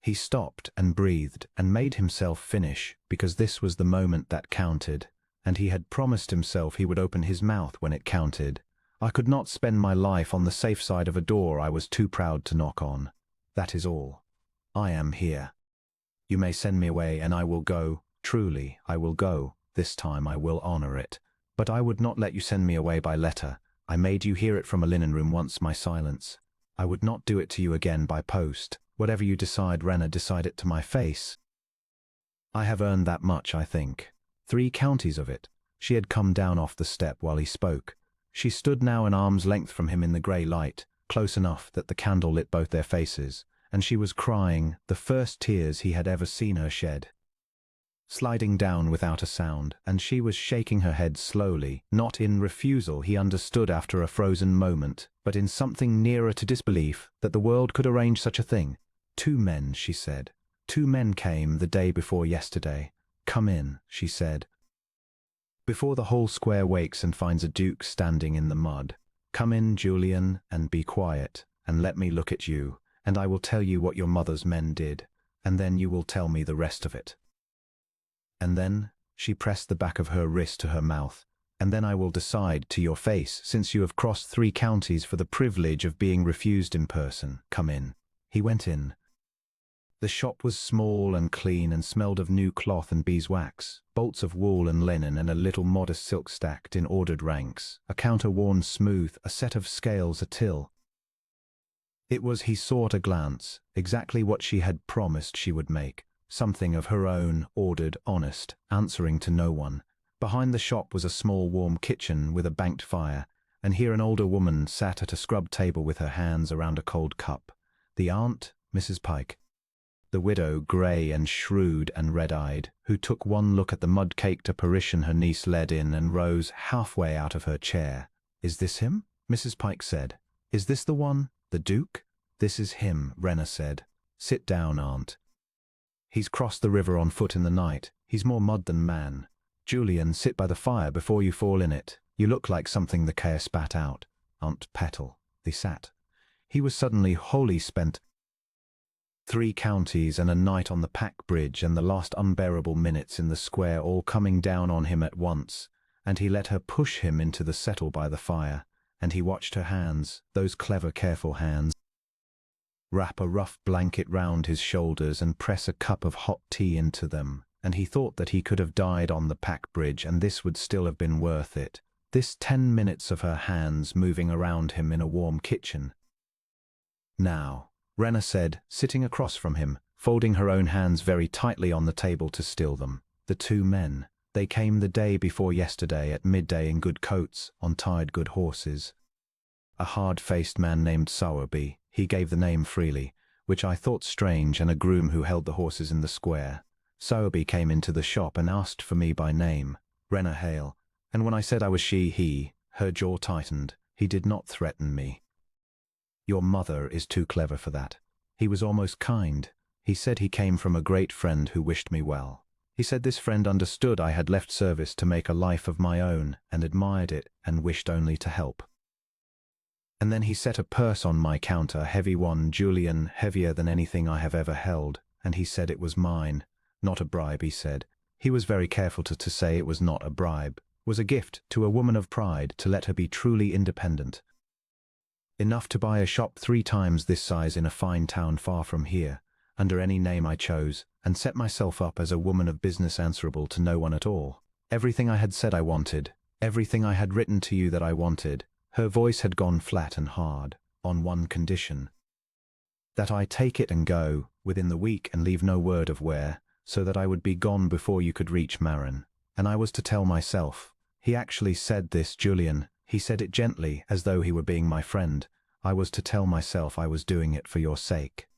A: He stopped and breathed and made himself finish, because this was the moment that counted, and he had promised himself he would open his mouth when it counted. "I could not spend my life on the safe side of a door I was too proud to knock on. That is all. I am here. You may send me away and I will go. Truly, I will go. This time I will honor it. But I would not let you send me away by letter. I made you hear it from a linen room once, my silence. I would not do it to you again by post. Whatever you decide, Renner, decide it to my face." I have earned that much, I think. 3 counties of it. She had come down off the step while he spoke. She stood now an arm's length from him in the grey light, close enough that the candle lit both their faces, and she was crying, the first tears he had ever seen her shed. Sliding down without a sound, and she was shaking her head slowly, not in refusal, he understood after a frozen moment, but in something nearer to disbelief that the world could arrange such a thing. 2 men, she said. 2 men came the day before yesterday. Come in, she said. Before the whole square wakes and finds a duke standing in the mud. Come in, Julian, and be quiet, and let me look at you, and I will tell you what your mother's men did, and then you will tell me the rest of it. And then, she pressed the back of her wrist to her mouth, and then I will decide to your face, since you have crossed 3 counties for the privilege of being refused in person. Come in. He went in. The shop was small and clean and smelled of new cloth and beeswax, bolts of wool and linen and a little modest silk stacked in ordered ranks, a counter worn smooth, a set of scales, a till. It was, he saw at a glance, exactly what she had promised she would make. Something of her own, ordered, honest, answering to no one. Behind the shop was a small warm kitchen with a banked fire, and here an older woman sat at a scrubbed table with her hands around a cold cup. The aunt, Mrs. Pike. The widow, grey and shrewd and red-eyed, who took one look at the mud-caked apparition her niece led in and rose halfway out of her chair. Is this him? Mrs. Pike said. Is this the one? The Duke? This is him, Rena said. Sit down, aunt. He's crossed the river on foot in the night. He's more mud than man. Julian, sit by the fire before you fall in it. You look like something the care spat out. Aunt Petal. They sat. He was suddenly wholly spent. 3 counties and a night on the Pack Bridge and the last unbearable minutes in the square all coming down on him at once, and he let her push him into the settle by the fire, and he watched her hands, those clever, careful hands, wrap a rough blanket round his shoulders and press a cup of hot tea into them, and he thought that he could have died on the Pack Bridge and this would still have been worth it. This 10 minutes of her hands moving around him in a warm kitchen. Now, Rena said, sitting across from him, folding her own hands very tightly on the table to still them. The 2 men. They came the day before yesterday at midday in good coats, on tired good horses. A hard-faced man named Sowerby, he gave the name freely, which I thought strange, and a groom who held the horses in the square. Sowerby came into the shop and asked for me by name, Rena Hale, and when I said I was her jaw tightened. He did not threaten me. Your mother is too clever for that. He was almost kind. He said he came from a great friend who wished me well. He said this friend understood I had left service to make a life of my own, and admired it, and wished only to help. And then he set a purse on my counter, a heavy one, Julian, heavier than anything I have ever held, and he said it was mine. Not a bribe, he said. He was very careful to say it was not a bribe, was a gift to a woman of pride to let her be truly independent. Enough to buy a shop 3 times this size in a fine town far from here, under any name I chose, and set myself up as a woman of business answerable to no one at all. Everything I had said I wanted, everything I had written to you that I wanted. Her voice had gone flat and hard, on one condition. That I take it and go, within the week, and leave no word of where, so that I would be gone before you could reach Marin. And I was to tell myself. He actually said this, Julian. He said it gently, as though he were being my friend. I was to tell myself I was doing it for your sake.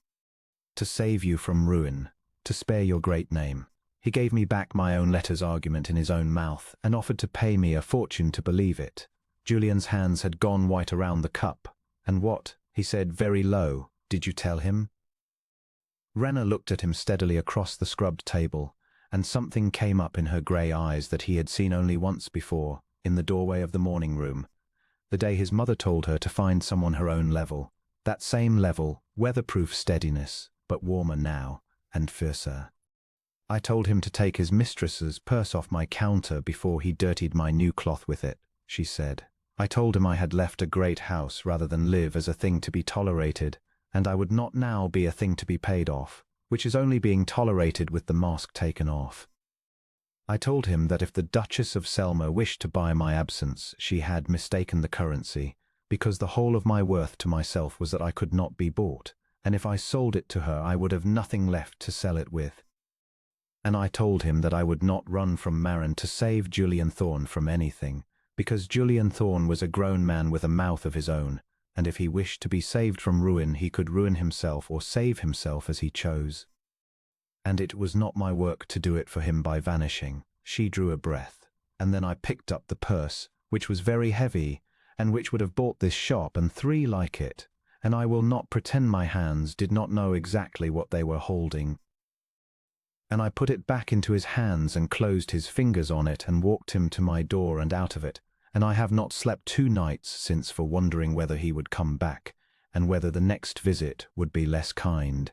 A: To save you from ruin, to spare your great name. He gave me back my own letter's argument in his own mouth, and offered to pay me a fortune to believe it. Julian's hands had gone white around the cup. And what, he said very low, did you tell him? Rena looked at him steadily across the scrubbed table, and something came up in her grey eyes that he had seen only once before, in the doorway of the morning room, the day his mother told her to find someone her own level. That same level, weatherproof steadiness, but warmer now, and fiercer. I told him to take his mistress's purse off my counter before he dirtied my new cloth with it, she said. I told him I had left a great house rather than live as a thing to be tolerated, and I would not now be a thing to be paid off, which is only being tolerated with the mask taken off. I told him that if the Duchess of Selmer wished to buy my absence, she had mistaken the currency, because the whole of my worth to myself was that I could not be bought, and if I sold it to her I would have nothing left to sell it with. And I told him that I would not run from Marin to save Julian Thorne from anything, because Julian Thorne was a grown man with a mouth of his own, and if he wished to be saved from ruin, he could ruin himself or save himself as he chose. And it was not my work to do it for him by vanishing. She drew a breath, and then I picked up the purse, which was very heavy, and which would have bought this shop and 3 like it, and I will not pretend my hands did not know exactly what they were holding. And I put it back into his hands and closed his fingers on it and walked him to my door and out of it, and I have not slept 2 nights since for wondering whether he would come back, and whether the next visit would be less kind.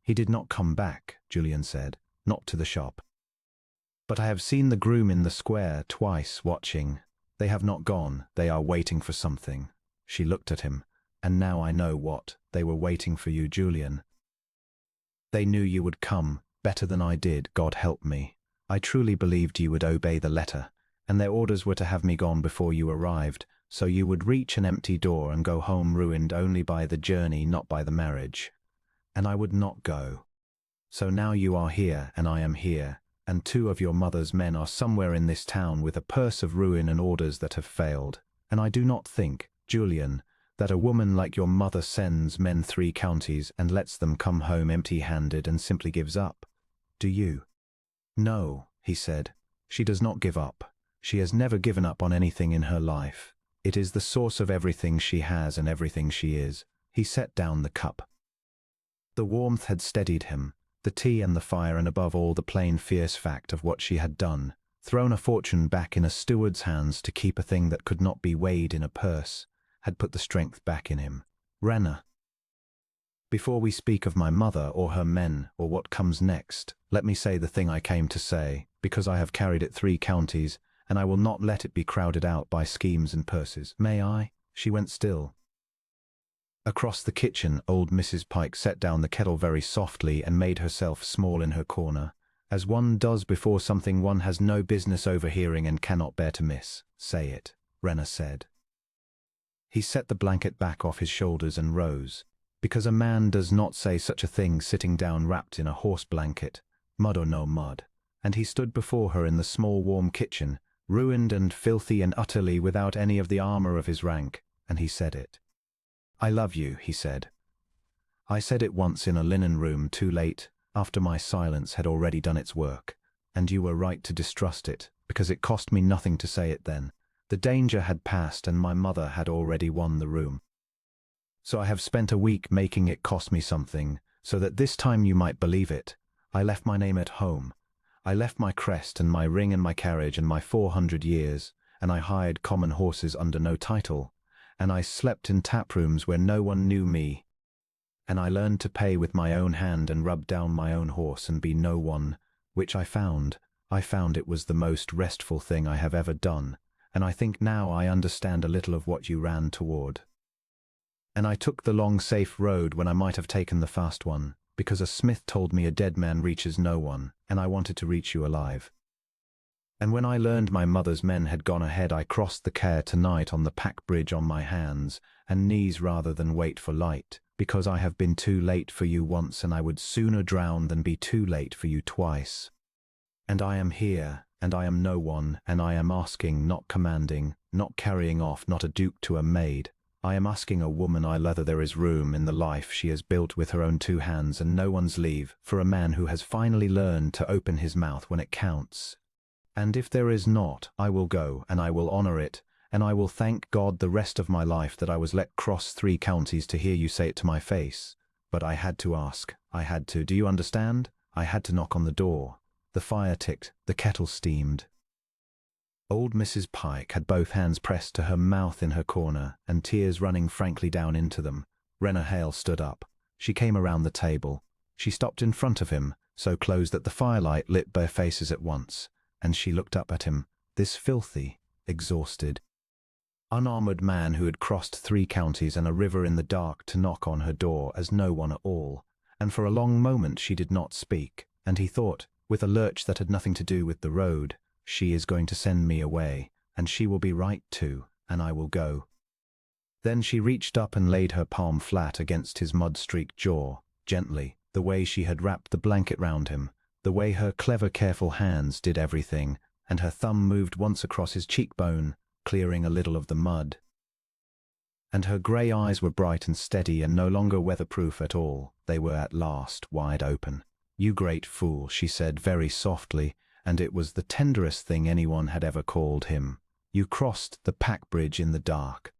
A: He did not come back, Julian said, not to the shop. But I have seen the groom in the square twice watching. They have not gone, they are waiting for something. She looked at him, and now I know what. They were waiting for you, Julian. They knew you would come, better than I did, God help me. I truly believed you would obey the letter, and their orders were to have me gone before you arrived, so you would reach an empty door and go home ruined only by the journey, not by the marriage. And I would not go. So now you are here, and I am here, and 2 of your mother's men are somewhere in this town with a purse of ruin and orders that have failed. And I do not think, Julian, that a woman like your mother sends men 3 counties and lets them come home empty-handed and simply gives up. Do you? No, he said. She does not give up. She has never given up on anything in her life. It is the source of everything she has and everything she is. He set down the cup. The warmth had steadied him, the tea and the fire, and above all the plain fierce fact of what she had done, thrown a fortune back in a steward's hands to keep a thing that could not be weighed in a purse, had put the strength back in him. Renner. Before we speak of my mother or her men or what comes next, let me say the thing I came to say, because I have carried it 3 counties, and I will not let it be crowded out by schemes and purses. May I? She went still. Across the kitchen, old Mrs. Pike set down the kettle very softly and made herself small in her corner, as one does before something one has no business overhearing and cannot bear to miss. Say it, Renner said. He set the blanket back off his shoulders and rose, because a man does not say such a thing sitting down wrapped in a horse blanket, mud or no mud, and he stood before her in the small warm kitchen, ruined and filthy and utterly without any of the armor of his rank, and he said it. I love you, he said. I said it once in a linen room too late, after my silence had already done its work, and you were right to distrust it, because it cost me nothing to say it then. The danger had passed and my mother had already won the room. So I have spent a week making it cost me something, so that this time you might believe it. I left my name at home. I left my crest and my ring and my carriage and my 400 years, and I hired common horses under no title, and I slept in tap rooms where no one knew me, and I learned to pay with my own hand and rub down my own horse and be no one, which I found it was the most restful thing I have ever done, and I think now I understand a little of what you ran toward. And I took the long safe road when I might have taken the fast one, because a smith told me a dead man reaches no one, and I wanted to reach you alive. And when I learned my mother's men had gone ahead, I crossed the Care tonight on the pack bridge on my hands and knees rather than wait for light, because I have been too late for you once, and I would sooner drown than be too late for you twice. And I am here, and I am no one, and I am asking, not commanding, not carrying off, not a duke to a maid. I am asking a woman whether there is room in the life she has built with her own 2 hands and no one's leave, for a man who has finally learned to open his mouth when it counts. And if there is not, I will go, and I will honor it, and I will thank God the rest of my life that I was let cross 3 counties to hear you say it to my face. But I had to ask. I had to. Do you understand? I had to knock on the door. The fire ticked, the kettle steamed. Old Mrs. Pike had both hands pressed to her mouth in her corner, and tears running frankly down into them. Renner Hale stood up. She came around the table. She stopped in front of him, so close that the firelight lit bare faces at once, and she looked up at him, this filthy, exhausted, unarmored man who had crossed 3 counties and a river in the dark to knock on her door as no one at all, and for a long moment she did not speak, and he thought, with a lurch that had nothing to do with the road, she is going to send me away, and she will be right too, and I will go. Then she reached up and laid her palm flat against his mud-streaked jaw, gently, the way she had wrapped the blanket round him, the way her clever, careful hands did everything, and her thumb moved once across his cheekbone, clearing a little of the mud. And her grey eyes were bright and steady and no longer weatherproof at all. They were at last wide open. "You great fool," she said very softly, and it was the tenderest thing anyone had ever called him. "You crossed the pack bridge in the dark.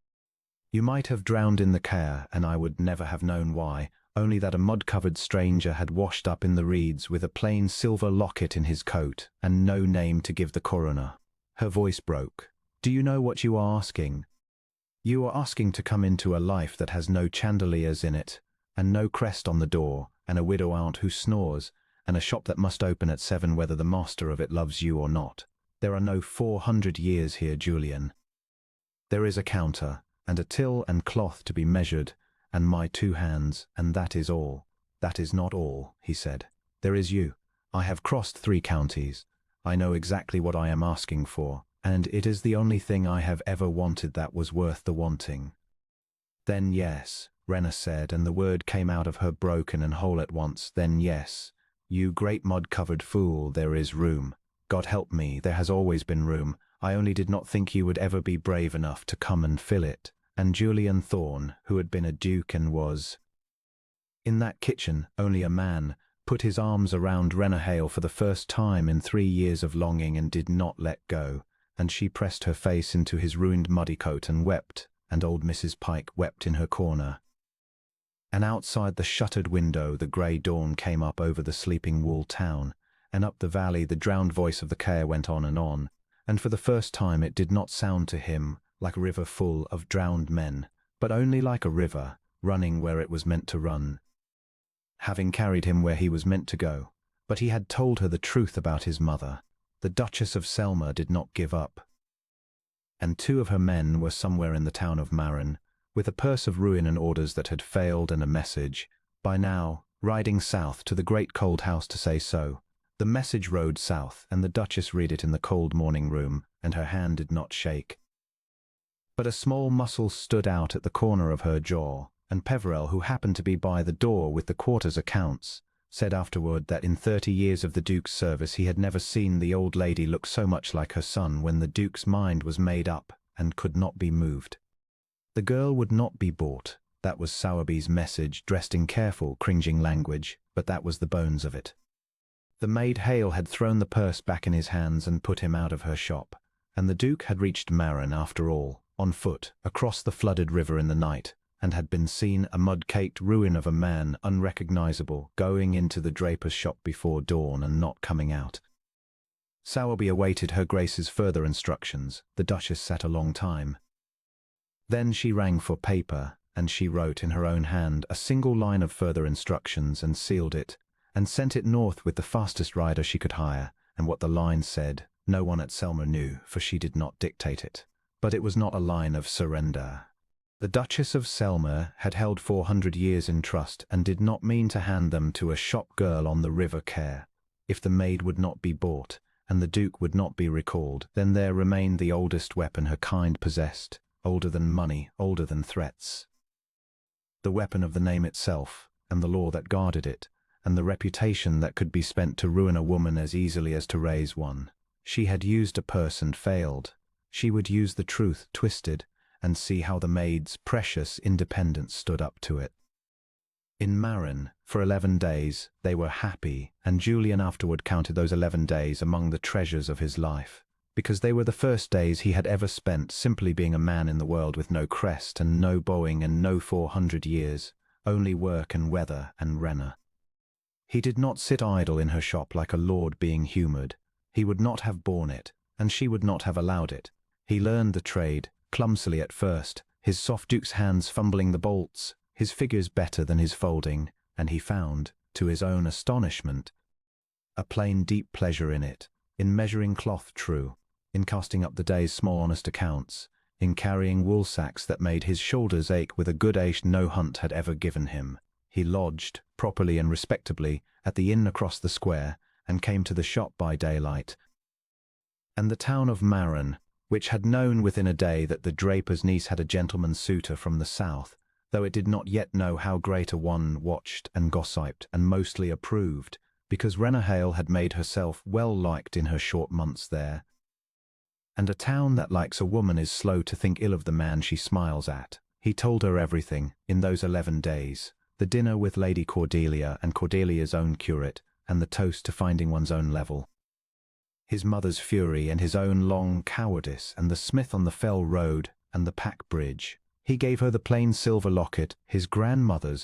A: You might have drowned in the Care, and I would never have known why, only that a mud-covered stranger had washed up in the reeds with a plain silver locket in his coat and no name to give the coroner." Her voice broke. "Do you know what you are asking? You are asking to come into a life that has no chandeliers in it, and no crest on the door, and a widow aunt who snores, and a shop that must open at 7 whether the master of it loves you or not. There are no 400 years here, Julian. There is a counter, and a till and cloth to be measured, and my 2 hands, and that is all." "That is not all," he said. "There is you. I have crossed 3 counties. I know exactly what I am asking for, and it is the only thing I have ever wanted that was worth the wanting." "Then yes," Rena said, and the word came out of her broken and whole at once. "Then yes, you great mud-covered fool, there is room. God help me, there has always been room. I only did not think you would ever be brave enough to come and fill it." And Julian Thorne, who had been a duke and was in that kitchen only a man, put his arms around Rena Hale for the first time in 3 years of longing and did not let go, and she pressed her face into his ruined muddy coat and wept, and old Mrs. Pike wept in her corner. And outside the shuttered window the grey dawn came up over the sleeping wool town, and up the valley the drowned voice of the Care went on, and for the first time it did not sound to him like a river full of drowned men, but only like a river, running where it was meant to run, having carried him where he was meant to go. But he had told her the truth about his mother. The Duchess of Selmer did not give up. And 2 of her men were somewhere in the town of Marin, with a purse of ruin and orders that had failed and a message, by now, riding south to the great cold house to say so. The message rode south, and the Duchess read it in the cold morning room, and her hand did not shake. But a small muscle stood out at the corner of her jaw, and Peverell, who happened to be by the door with the quarter's accounts, said afterward that in 30 years of the Duke's service he had never seen the old lady look so much like her son when the Duke's mind was made up and could not be moved. The girl would not be bought. That was Sowerby's message, dressed in careful, cringing language, but that was the bones of it. The maid Hale had thrown the purse back in his hands and put him out of her shop, and the Duke had reached Marin after all, on foot, across the flooded river in the night, and had been seen a mud-caked ruin of a man, unrecognizable, going into the draper's shop before dawn and not coming out. Sowerby awaited her Grace's further instructions. The Duchess sat a long time. Then she rang for paper, and she wrote in her own hand a single line of further instructions and sealed it, and sent it north with the fastest rider she could hire, and what the line said no one at Selmer knew, for she did not dictate it. But it was not a line of surrender. The Duchess of Selmer had held 400 years in trust and did not mean to hand them to a shop girl on the River Care. If the maid would not be bought, and the Duke would not be recalled, then there remained the oldest weapon her kind possessed, older than money, older than threats. The weapon of the name itself, and the law that guarded it, and the reputation that could be spent to ruin a woman as easily as to raise one. She had used a purse and failed. She would use the truth twisted, and see how the maid's precious independence stood up to it. In Marin, for 11 days, they were happy, and Julian afterward counted those 11 days among the treasures of his life, because they were the first days he had ever spent simply being a man in the world with no crest and no bowing and no 400 years, only work and weather and Rena. He did not sit idle in her shop like a lord being humoured. He would not have borne it, and she would not have allowed it. He learned the trade, clumsily at first, his soft Duke's hands fumbling the bolts, his figures better than his folding, and he found, to his own astonishment, a plain deep pleasure in it, in measuring cloth true, in casting up the day's small honest accounts, in carrying wool sacks that made his shoulders ache with a good ache no hunt had ever given him. He lodged, properly and respectably, at the inn across the square, and came to the shop by daylight. And the town of Marin, which had known within a day that the draper's niece had a gentleman suitor from the south, though it did not yet know how great a one, watched and gossiped and mostly approved, because Rena Hale had made herself well liked in her short months there. And a town that likes a woman is slow to think ill of the man she smiles at. He told her everything in those 11 days. The dinner with Lady Cordelia and Cordelia's own curate, and the toast to finding one's own level. His mother's fury and his own long cowardice, and the smith on the fell road and the pack bridge. He gave her the plain silver locket, his grandmother,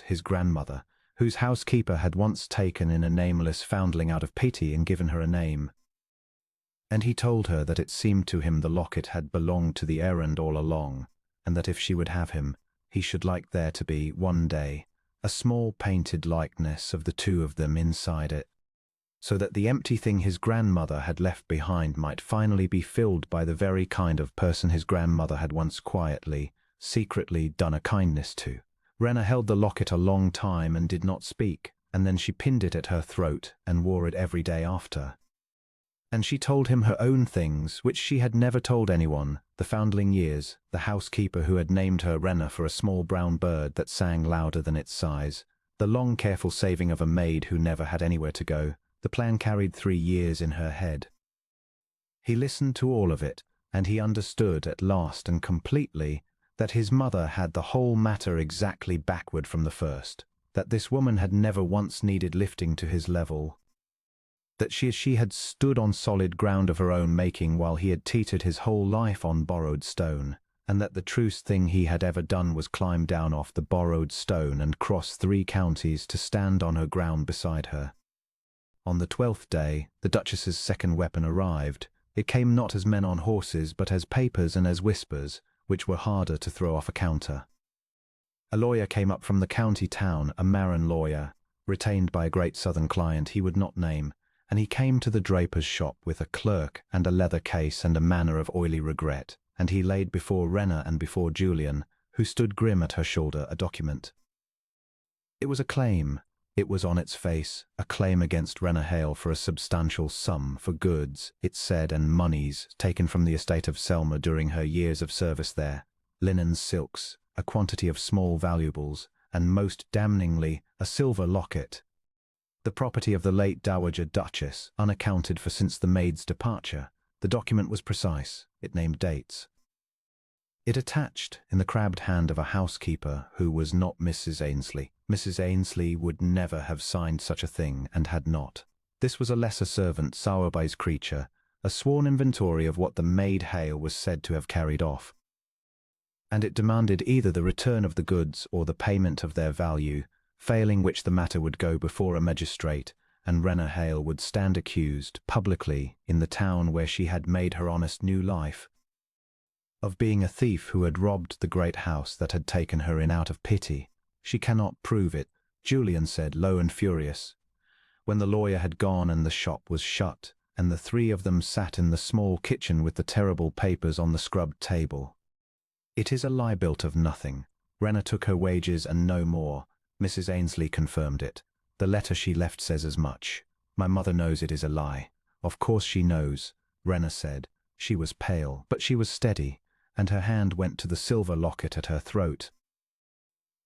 A: whose housekeeper had once taken in a nameless foundling out of pity and given her a name. And he told her that it seemed to him the locket had belonged to the errand all along, and that if she would have him, he should like there to be, one day, a small painted likeness of the two of them inside it, so that the empty thing his grandmother had left behind might finally be filled by the very kind of person his grandmother had once quietly, secretly done a kindness to. Rena held the locket a long time and did not speak, and then she pinned it at her throat and wore it every day after. And she told him her own things, which she had never told anyone, the foundling years, the housekeeper who had named her Rena for a small brown bird that sang louder than its size, the long careful saving of a maid who never had anywhere to go. The plan carried 3 years in her head. He listened to all of it, and he understood at last and completely that his mother had the whole matter exactly backward from the first, that this woman had never once needed lifting to his level, that she had stood on solid ground of her own making while he had teetered his whole life on borrowed stone, and that the truest thing he had ever done was climb down off the borrowed stone and cross 3 counties to stand on her ground beside her. On the 12th day, the Duchess's second weapon arrived. It came not as men on horses, but as papers and as whispers, which were harder to throw off a counter. A lawyer came up from the county town, a marine lawyer, retained by a great southern client he would not name, and he came to the draper's shop with a clerk and a leather case and a manner of oily regret, and he laid before Rena and before Julian, who stood grim at her shoulder, a document. It was a claim. It was on its face, a claim against Rena Hale for a substantial sum for goods, it said, and moneys taken from the estate of Selma during her years of service there, linens, silks, a quantity of small valuables, and most damningly, a silver locket, the property of the late Dowager Duchess, unaccounted for since the maid's departure. The document was precise. It named dates. It attached in the crabbed hand of a housekeeper who was not Mrs. Ainsley. Mrs. Ainsley would never have signed such a thing, and had not. This was a lesser servant, Sowerby's creature, a sworn inventory of what the maid Hale was said to have carried off. And it demanded either the return of the goods or the payment of their value, failing which the matter would go before a magistrate, and Rena Hale would stand accused, publicly, in the town where she had made her honest new life, of being a thief who had robbed the great house that had taken her in out of pity. She cannot prove it, Julian said, low and furious, when the lawyer had gone and the shop was shut, and the 3 of them sat in the small kitchen with the terrible papers on the scrubbed table. It is a lie built of nothing. Rena took her wages and no more. Mrs. Ainsley confirmed it. The letter she left says as much. My mother knows it is a lie. Of course she knows, Rena said. She was pale, but she was steady, and her hand went to the silver locket at her throat.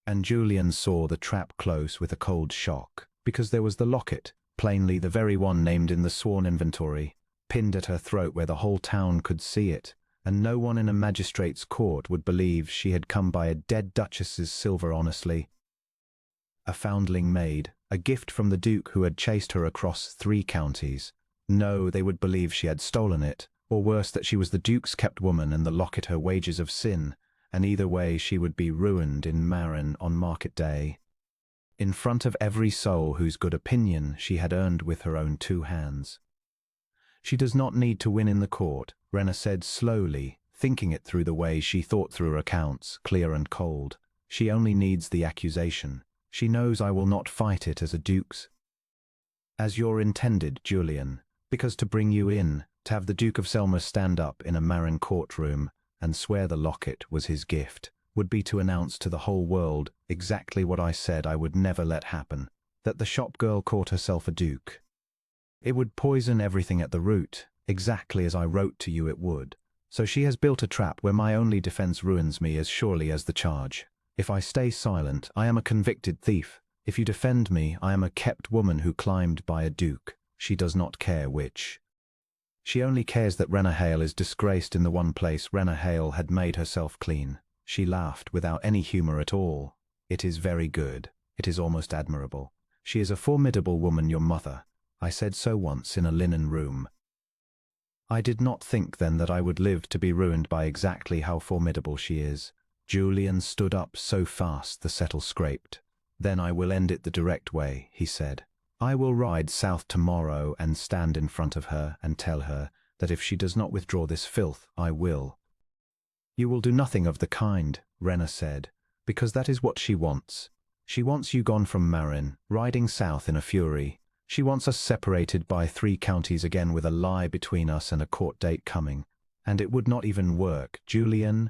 A: And Julian saw the trap close with a cold shock, because there was the locket, plainly the very one named in the sworn inventory, pinned at her throat where the whole town could see it, and no one in a magistrate's court would believe she had come by a dead duchess's silver honestly. A foundling maid, a gift from the Duke who had chased her across 3 counties. No, they would believe she had stolen it, or worse, that she was the Duke's kept woman and the locket her wages of sin, and either way she would be ruined in Marin on market day, in front of every soul whose good opinion she had earned with her own 2 hands. She does not need to win in the court, Rena said slowly, thinking it through the way she thought through her accounts, clear and cold. She only needs the accusation. She knows I will not fight it as a duke's. As you're intended, Julian, because to bring you in, to have the Duke of Selma stand up in a Marin courtroom and swear the locket was his gift, would be to announce to the whole world exactly what I said I would never let happen, that the shop girl caught herself a duke. It would poison everything at the root, exactly as I wrote to you it would. So she has built a trap where my only defense ruins me as surely as the charge. If I stay silent, I am a convicted thief. If you defend me, I am a kept woman who climbed by a duke. She does not care which. She only cares that Rena Hale is disgraced in the one place Rena Hale had made herself clean. She laughed without any humor at all. It is very good. It is almost admirable. She is a formidable woman, your mother. I said so once in a linen room. I did not think then that I would live to be ruined by exactly how formidable she is. Julian stood up so fast the settle scraped. Then I will end it the direct way, he said. I will ride south tomorrow and stand in front of her and tell her that if she does not withdraw this filth, I will. You will do nothing of the kind, Rena said, because that is what she wants. She wants you gone from Marin, riding south in a fury. She wants us separated by 3 counties again with a lie between us and a court date coming. And it would not even work, Julian,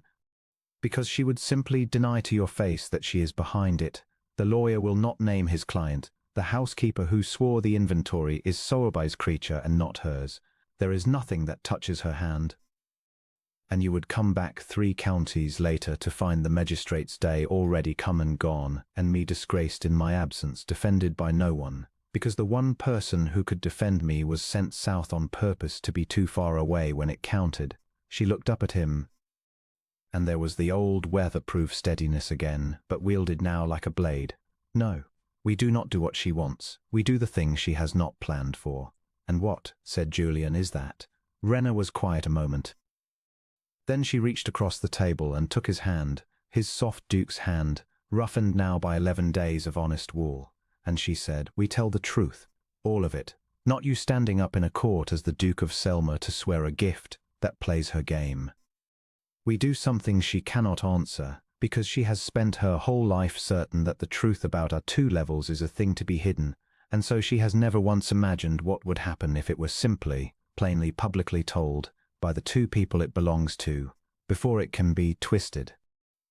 A: because she would simply deny to your face that she is behind it. The lawyer will not name his client. The housekeeper who swore the inventory is Sowerby's creature and not hers. There is nothing that touches her hand. And you would come back 3 counties later to find the magistrate's day already come and gone, and me disgraced in my absence, defended by no one, because the one person who could defend me was sent south on purpose to be too far away when it counted. She looked up at him, and there was the old weatherproof steadiness again, but wielded now like a blade. No. We do not do what she wants. We do the thing she has not planned for. And what, said Julian, is that? Rena was quiet a moment. Then she reached across the table and took his hand, his soft duke's hand, roughened now by 11 days of honest wool. And she said, we tell the truth, all of it. Not you standing up in a court as the Duke of Selmer to swear a gift that plays her game. We do something she cannot answer, because she has spent her whole life certain that the truth about our 2 levels is a thing to be hidden, and so she has never once imagined what would happen if it were simply, plainly, publicly told, by the 2 people it belongs to, before it can be twisted.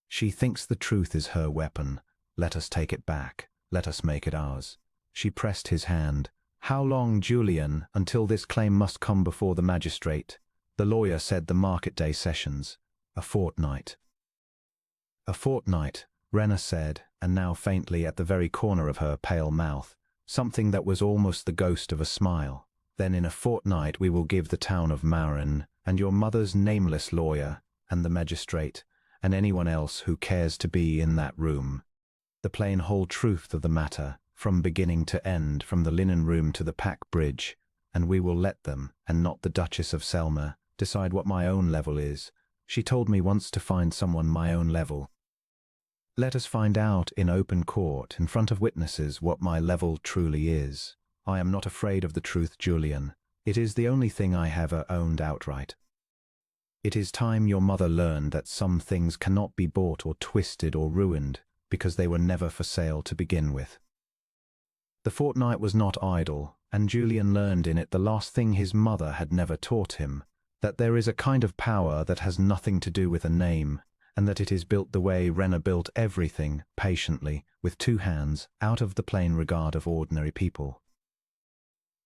A: She thinks the truth is her weapon. Let us take it back. Let us make it ours. She pressed his hand. How long, Julian, until this claim must come before the magistrate? The lawyer said the market day sessions. A fortnight. A fortnight, Rena said, and now faintly at the very corner of her pale mouth, something that was almost the ghost of a smile. Then in a fortnight we will give the town of Marin, and your mother's nameless lawyer, and the magistrate, and anyone else who cares to be in that room, the plain whole truth of the matter, from beginning to end, from the linen room to the pack bridge, and we will let them, and not the Duchess of Selmer, decide what my own level is. She told me once to find someone my own level. Let us find out in open court, in front of witnesses, what my level truly is. I am not afraid of the truth, Julian. It is the only thing I have owned outright. It is time your mother learned that some things cannot be bought or twisted or ruined, because they were never for sale to begin with. The fortnight was not idle, and Julian learned in it the last thing his mother had never taught him, that there is a kind of power that has nothing to do with a name, and that it is built the way Rena built everything, patiently, with 2 hands, out of the plain regard of ordinary people.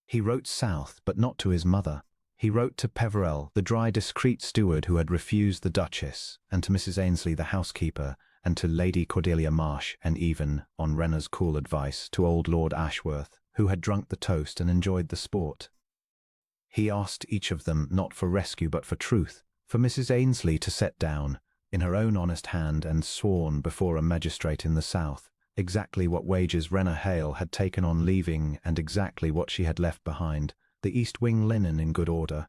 A: He wrote south, but not to his mother. He wrote to Peverell, the dry, discreet steward who had refused the Duchess, and to Mrs. Ainsley, the housekeeper, and to Lady Cordelia Marsh, and even, on Rena's cool advice, to old Lord Ashworth, who had drunk the toast and enjoyed the sport. He asked each of them not for rescue but for truth, for Mrs. Ainsley to set down, in her own honest hand and sworn before a magistrate in the south, exactly what wages Rena Hale had taken on leaving and exactly what she had left behind, the East Wing linen in good order.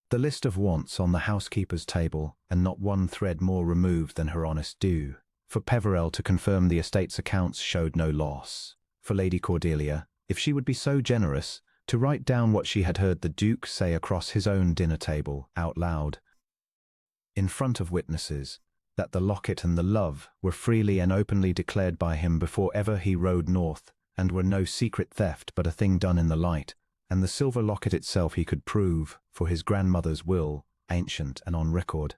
A: The list of wants on the housekeeper's table, and not one thread more removed than her honest due. For Peverell to confirm the estate's accounts showed no loss. For Lady Cordelia, if she would be so generous, to write down what she had heard the Duke say across his own dinner table, out loud, in front of witnesses, that the locket and the love were freely and openly declared by him before ever he rode north, and were no secret theft but a thing done in the light, and the silver locket itself he could prove, for his grandmother's will, ancient and on record,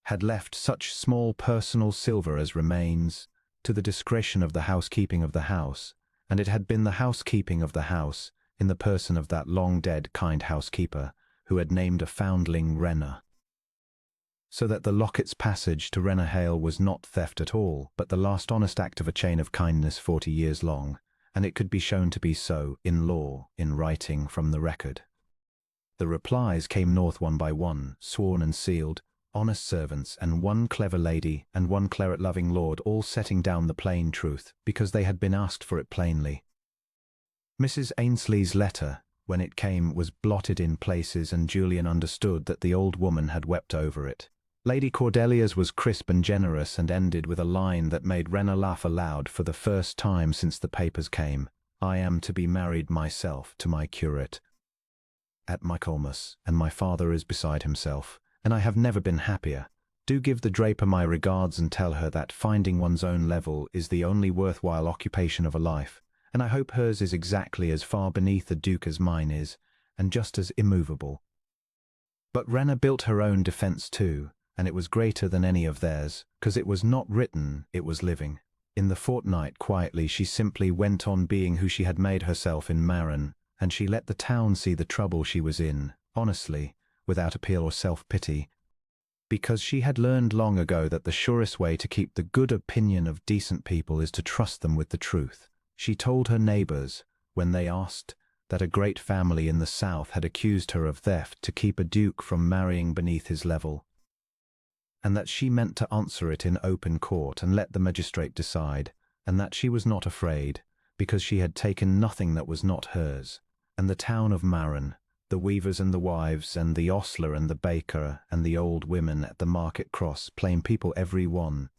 A: had left such small personal silver as remains, to the discretion of the housekeeping of the house, and it had been the housekeeping of the house, in the person of that long-dead kind housekeeper, who had named a foundling Rena. so that the locket's passage to Renahale was not theft at all, but the last honest act of a chain of kindness 40 years long, and it could be shown to be so, in law, in writing, from the record. The replies came north one by one, sworn and sealed, honest servants, and one clever lady, and one claret-loving lord, all setting down the plain truth, because they had been asked for it plainly. Mrs. Ainsley's letter, when it came, was blotted in places, and Julian understood that the old woman had wept over it. Lady Cordelia's was crisp and generous, and ended with a line that made Rena laugh aloud for the first time since the papers came. "I am to be married myself to my curate at Michaelmas, and my father is beside himself, and I have never been happier. Do give the draper my regards and tell her that finding one's own level is the only worthwhile occupation of a life, and I hope hers is exactly as far beneath the Duke as mine is, and just as immovable." But Rena built her own defence too, and it was greater than any of theirs, 'cause it was not written, it was living. In the fortnight, quietly, she simply went on being who she had made herself in Marin, and she let the town see the trouble she was in, honestly, without appeal or self-pity, because she had learned long ago that the surest way to keep the good opinion of decent people is to trust them with the truth. She told her neighbours, when they asked, that a great family in the south had accused her of theft to keep a duke from marrying beneath his level, and that she meant to answer it in open court and let the magistrate decide, and that she was not afraid, because she had taken nothing that was not hers. And the town of Marin, the weavers and the wives, and the ostler and the baker, and the old women at the market cross, plain people every one,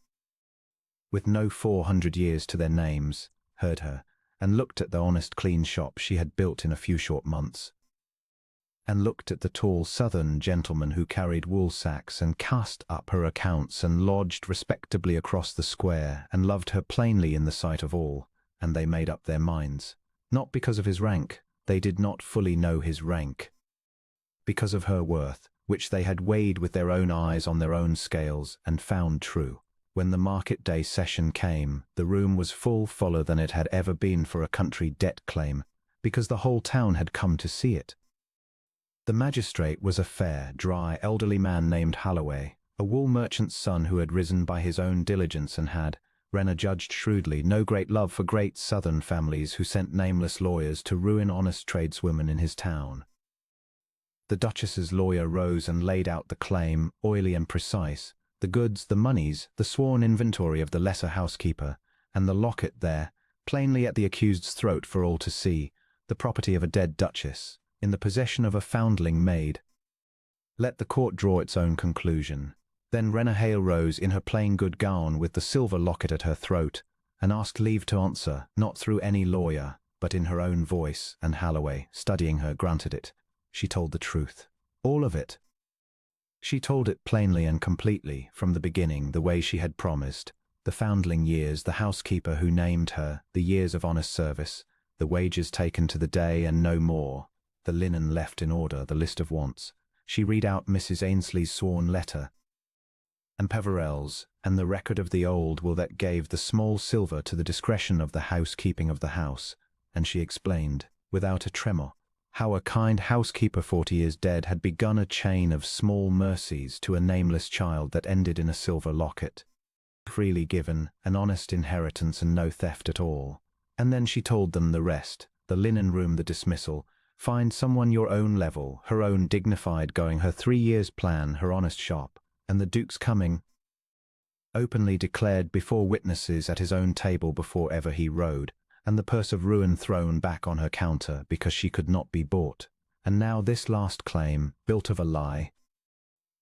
A: with no 400 years to their names, heard her, and looked at the honest clean shop she had built in a few short months, and looked at the tall southern gentleman who carried wool sacks and cast up her accounts and lodged respectably across the square, and loved her plainly in the sight of all, and they made up their minds, not because of his rank, they did not fully know his rank, because of her worth, which they had weighed with their own eyes on their own scales, and found true. When the market day session came, the room was fuller than it had ever been for a country debt claim, because the whole town had come to see it. The magistrate was a fair, dry, elderly man named Holloway, a wool merchant's son who had risen by his own diligence and had, Rena judged shrewdly, no great love for great southern families who sent nameless lawyers to ruin honest tradeswomen in his town. The Duchess's lawyer rose and laid out the claim, oily and precise, the goods, the moneys, the sworn inventory of the lesser housekeeper, and the locket there, plainly at the accused's throat for all to see, the property of a dead duchess, in the possession of a foundling maid. Let the court draw its own conclusion. Then Renahale rose in her plain good gown with the silver locket at her throat, and asked leave to answer, not through any lawyer, but in her own voice, and Holloway, studying her, granted it. She told the truth. All of it. She told it plainly and completely, from the beginning, the way she had promised. The foundling years, the housekeeper who named her, the years of honest service, the wages taken to the day and no more, the linen left in order, the list of wants. She read out Mrs. Ainsley's sworn letter, and Peverell's, and the record of the old will that gave the small silver to the discretion of the housekeeping of the house, and she explained, without a tremor, how a kind housekeeper 40 years dead had begun a chain of small mercies to a nameless child that ended in a silver locket, freely given, an honest inheritance and no theft at all. And then she told them the rest, the linen room, the dismissal, find someone your own level, her own dignified going, her 3 years' plan, her honest shop, and the Duke's coming, openly declared before witnesses at his own table before ever he rode, and the purse of ruin thrown back on her counter because she could not be bought. And now this last claim, built of a lie,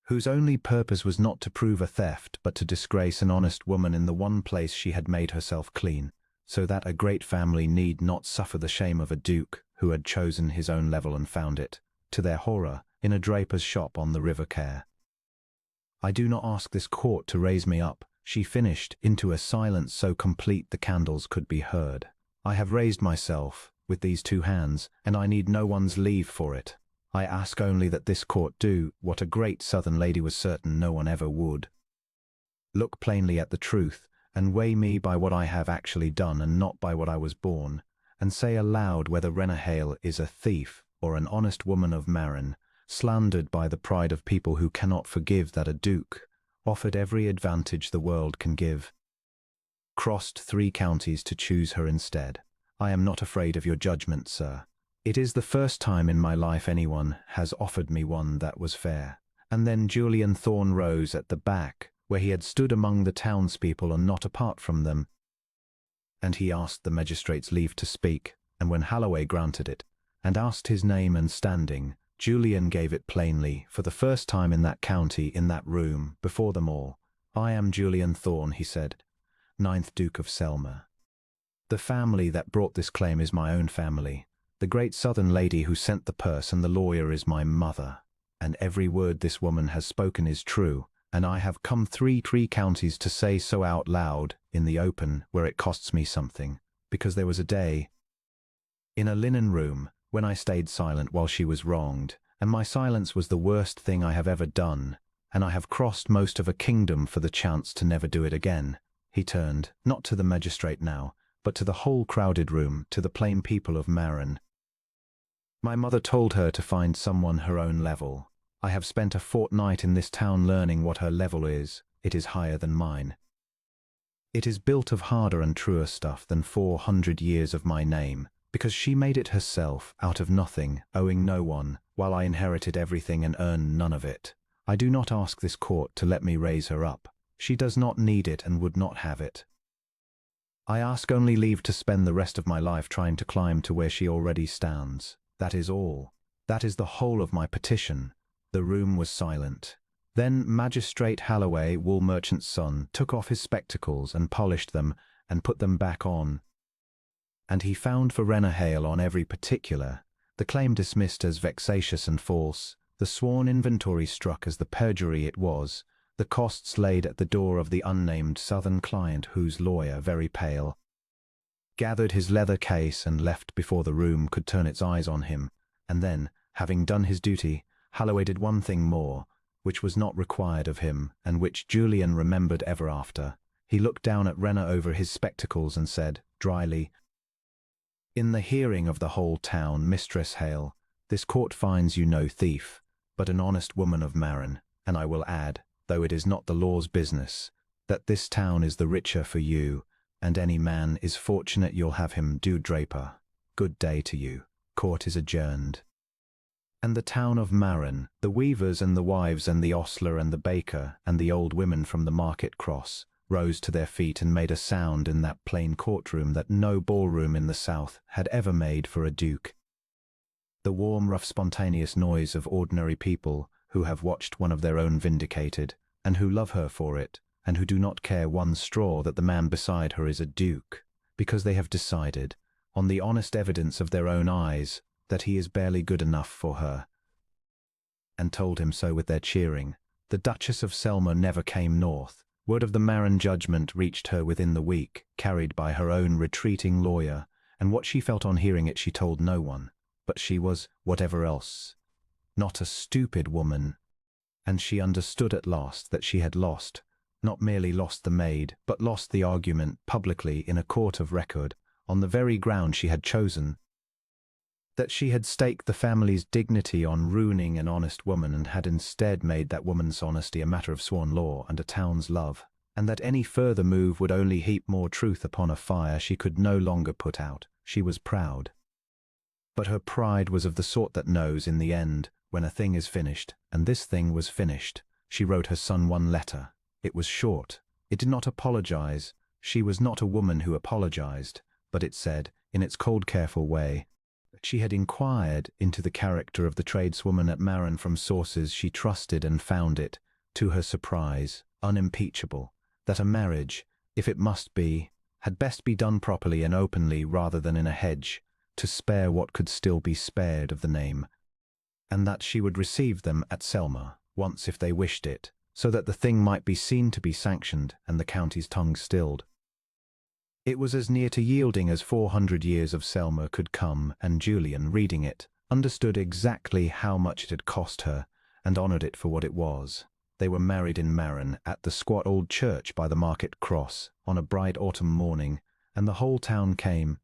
A: whose only purpose was not to prove a theft, but to disgrace an honest woman in the one place she had made herself clean, so that a great family need not suffer the shame of a duke who had chosen his own level and found it, to their horror, in a draper's shop on the River Care. I do not ask this court to raise me up, she finished, into a silence so complete the candles could be heard. I have raised myself, with these 2 hands, and I need no one's leave for it. I ask only that this court do, what a great southern lady was certain no one ever would. Look plainly at the truth, and weigh me by what I have actually done and not by what I was born, and say aloud whether Renahale is a thief or an honest woman of Marin, slandered by the pride of people who cannot forgive that a duke, offered every advantage the world can give. Crossed 3 counties to choose her instead. I am not afraid of your judgment, sir. It is the first time in my life anyone has offered me one that was fair. And then Julian Thorne rose at the back, where he had stood among the townspeople and not apart from them. And he asked the magistrate's leave to speak, and when Holloway granted it, and asked his name and standing, Julian gave it plainly, for the first time in that county, in that room, before them all. I am Julian Thorne, he said, 9th Duke of Selmer. The family that brought this claim is my own family. The great southern lady who sent the purse and the lawyer is my mother. And every word this woman has spoken is true, and I have come 3 counties to say so out loud, in the open, where it costs me something, because there was a day, in a linen room, when I stayed silent while she was wronged, and my silence was the worst thing I have ever done, and I have crossed most of a kingdom for the chance to never do it again. He turned, not to the magistrate now, but to the whole crowded room, to the plain people of Marin. My mother told her to find someone her own level. I have spent a fortnight in this town learning what her level is. It is higher than mine. It is built of harder and truer stuff than 400 years of my name, because she made it herself, out of nothing, owing no one, while I inherited everything and earned none of it. I do not ask this court to let me raise her up. She does not need it and would not have it. I ask only leave to spend the rest of my life trying to climb to where she already stands. That is all. That is the whole of my petition. The room was silent. Then Magistrate Holloway, wool merchant's son, took off his spectacles and polished them and put them back on. And he found for Renahale on every particular, the claim dismissed as vexatious and false, the sworn inventory struck as the perjury it was, the costs laid at the door of the unnamed southern client whose lawyer, very pale, gathered his leather case and left before the room could turn its eyes on him, and then, having done his duty, Holloway did one thing more, which was not required of him, and which Julian remembered ever after. He looked down at Rena over his spectacles and said, dryly, "In the hearing of the whole town, Mistress Hale, this court finds you no thief, but an honest woman of Marin, and I will add, though it is not the law's business, that this town is the richer for you, and any man is fortunate you'll have him do draper. Good day to you. Court is adjourned." And the town of Marin, the weavers and the wives and the ostler and the baker and the old women from the market cross, rose to their feet and made a sound in that plain courtroom that no ballroom in the south had ever made for a duke. The warm, rough, spontaneous noise of ordinary people who have watched one of their own vindicated, and who love her for it, and who do not care one straw that the man beside her is a duke, because they have decided, on the honest evidence of their own eyes, that he is barely good enough for her, and told him so with their cheering. The Duchess of Selmer never came north. Word of the Marin judgment reached her within the week, carried by her own retreating lawyer, and what she felt on hearing it she told no one. But she was, whatever else, not a stupid woman, and she understood at last that she had lost, not merely lost the maid, but lost the argument publicly in a court of record, on the very ground she had chosen, that she had staked the family's dignity on ruining an honest woman and had instead made that woman's honesty a matter of sworn law and a town's love, and that any further move would only heap more truth upon a fire she could no longer put out. She was proud. But her pride was of the sort that knows, in the end, when a thing is finished, and this thing was finished. She wrote her son one letter. It was short. It did not apologize. She was not a woman who apologized, but it said, in its cold, careful way, she had inquired into the character of the tradeswoman at Marin from sources she trusted and found it, to her surprise, unimpeachable, that a marriage, if it must be, had best be done properly and openly rather than in a hedge, to spare what could still be spared of the name, and that she would receive them at Selmer, once if they wished it, so that the thing might be seen to be sanctioned and the county's tongue stilled. It was as near to yielding as 400 years of Selmer could come, and Julian, reading it, understood exactly how much it had cost her, and honoured it for what it was. They were married in Marin, at the squat old church by the market cross, on a bright autumn morning, and the whole town came,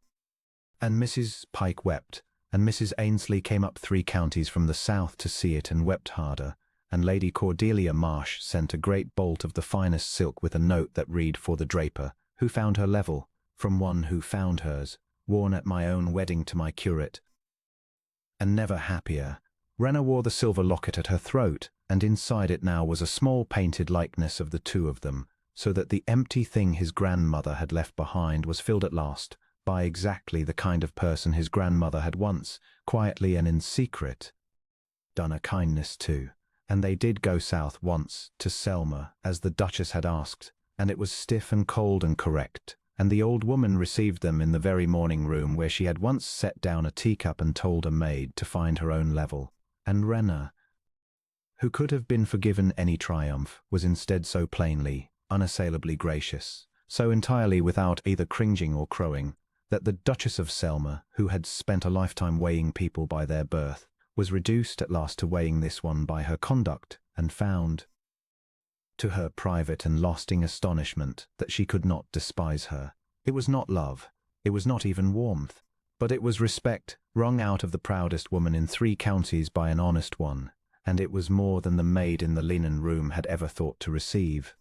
A: and Mrs. Pike wept, and Mrs. Ainsley came up 3 counties from the south to see it and wept harder, and Lady Cordelia Marsh sent a great bolt of the finest silk with a note that read for the draper, who found her level, from one who found hers, worn at my own wedding to my curate. And never happier, Rena wore the silver locket at her throat, and inside it now was a small painted likeness of the two of them, so that the empty thing his grandmother had left behind was filled at last by exactly the kind of person his grandmother had once, quietly and in secret, done a kindness to. And they did go south once, to Selma, as the Duchess had asked, and it was stiff and cold and correct, and the old woman received them in the very morning room where she had once set down a teacup and told a maid to find her own level. And Rena, who could have been forgiven any triumph, was instead so plainly, unassailably gracious, so entirely without either cringing or crowing, that the Duchess of Selma, who had spent a lifetime weighing people by their birth, was reduced at last to weighing this one by her conduct, and found, to her private and lasting astonishment, that she could not despise her. It was not love, it was not even warmth, but it was respect, wrung out of the proudest woman in 3 counties by an honest one, and it was more than the maid in the linen room had ever thought to receive.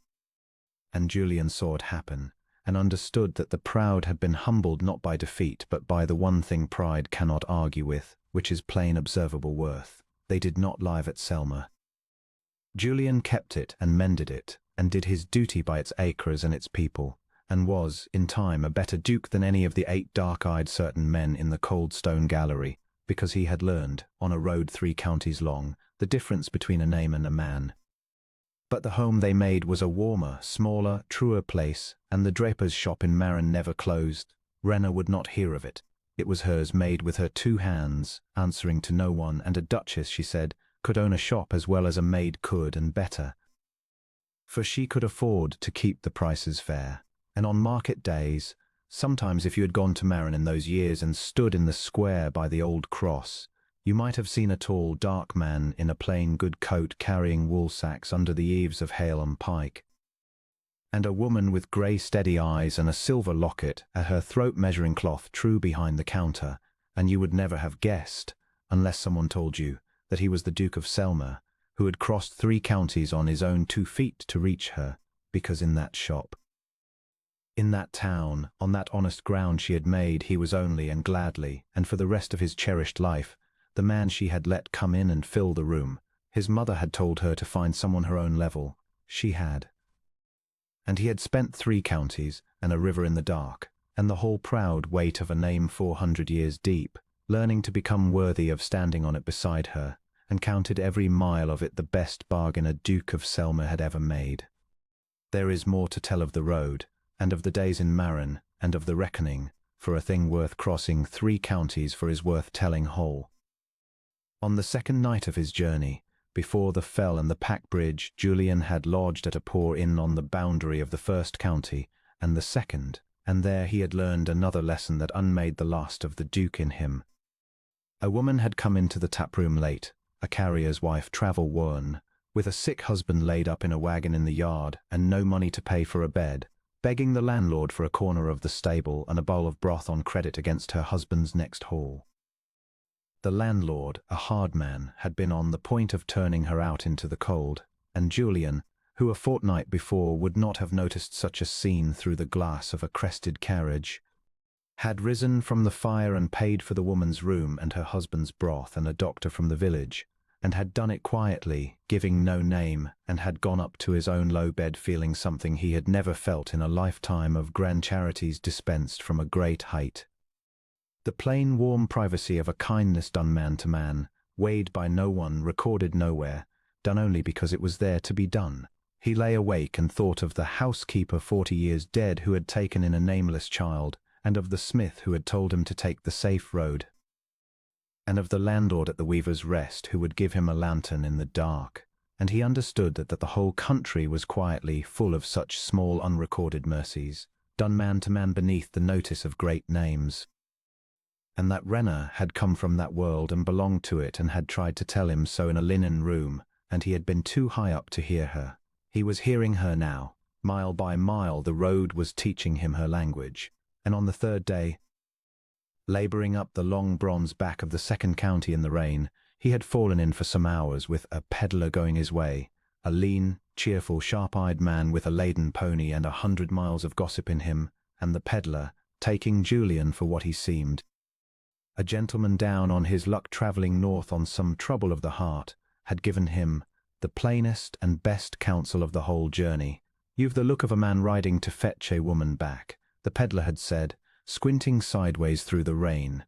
A: And Julian saw it happen, and understood that the proud had been humbled not by defeat, but by the one thing pride cannot argue with, which is plain observable worth. They did not live at Selma. Julian kept it and mended it, and did his duty by its acres and its people, and was, in time, a better duke than any of the 8 dark-eyed certain men in the cold stone gallery, because he had learned, on a road 3 counties long, the difference between a name and a man. But the home they made was a warmer, smaller, truer place, and the draper's shop in Marin never closed. Rena would not hear of it. It was hers, made with her 2 hands, answering to no one, and a duchess, she said, could own a shop as well as a maid could, and better. For she could afford to keep the prices fair, and on market days, sometimes if you had gone to Marin in those years and stood in the square by the old cross, you might have seen a tall, dark man in a plain good coat carrying wool sacks under the eaves of Hale and Pike, and a woman with grey steady eyes and a silver locket at her throat measuring cloth true behind the counter, and you would never have guessed, unless someone told you, that he was the Duke of Selma, who had crossed 3 counties on his own 2 feet to reach her, because in that shop, in that town, on that honest ground she had made, he was only, and gladly, and for the rest of his cherished life, the man she had let come in and fill the room. His mother had told her to find someone her own level. She had. And he had spent 3 counties, and a river in the dark, and the whole proud weight of a name 400 years deep, learning to become worthy of standing on it beside her, and counted every mile of it the best bargain a Duke of Selma had ever made. There is more to tell of the road, and of the days in Marin, and of the reckoning, for a thing worth crossing 3 counties for is worth telling whole. On the 2nd night of his journey, before the fell and the pack bridge, Julian had lodged at a poor inn on the boundary of the 1st county and the 2nd, and there he had learned another lesson that unmade the last of the Duke in him. A woman had come into the taproom late, a carrier's wife travel-worn, with a sick husband laid up in a wagon in the yard and no money to pay for a bed, begging the landlord for a corner of the stable and a bowl of broth on credit against her husband's next haul. The landlord, a hard man, had been on the point of turning her out into the cold, and Julian, who a fortnight before would not have noticed such a scene through the glass of a crested carriage, had risen from the fire and paid for the woman's room and her husband's broth and a doctor from the village, and had done it quietly, giving no name, and had gone up to his own low bed feeling something he had never felt in a lifetime of grand charities dispensed from a great height. The plain, warm privacy of a kindness done man to man, weighed by no one, recorded nowhere, done only because it was there to be done. He lay awake and thought of the housekeeper 40 years dead who had taken in a nameless child, and of the smith who had told him to take the safe road, and of the landlord at the Weaver's Rest who would give him a lantern in the dark, and he understood that the whole country was quietly full of such small unrecorded mercies, done man to man beneath the notice of great names, and that Rena had come from that world and belonged to it and had tried to tell him so in a linen room, and he had been too high up to hear her. He was hearing her now. Mile by mile the road was teaching him her language, and on the 3rd day, Labouring up the long bronze back of the second county in the rain, he had fallen in for some hours with a peddler going his way, a lean, cheerful, sharp-eyed man with a laden pony and 100 miles of gossip in him, and the peddler, taking Julian for what he seemed, a gentleman down on his luck travelling north on some trouble of the heart, had given him the plainest and best counsel of the whole journey. "You've the look of a man riding to fetch a woman back," the peddler had said, squinting sideways through the rain.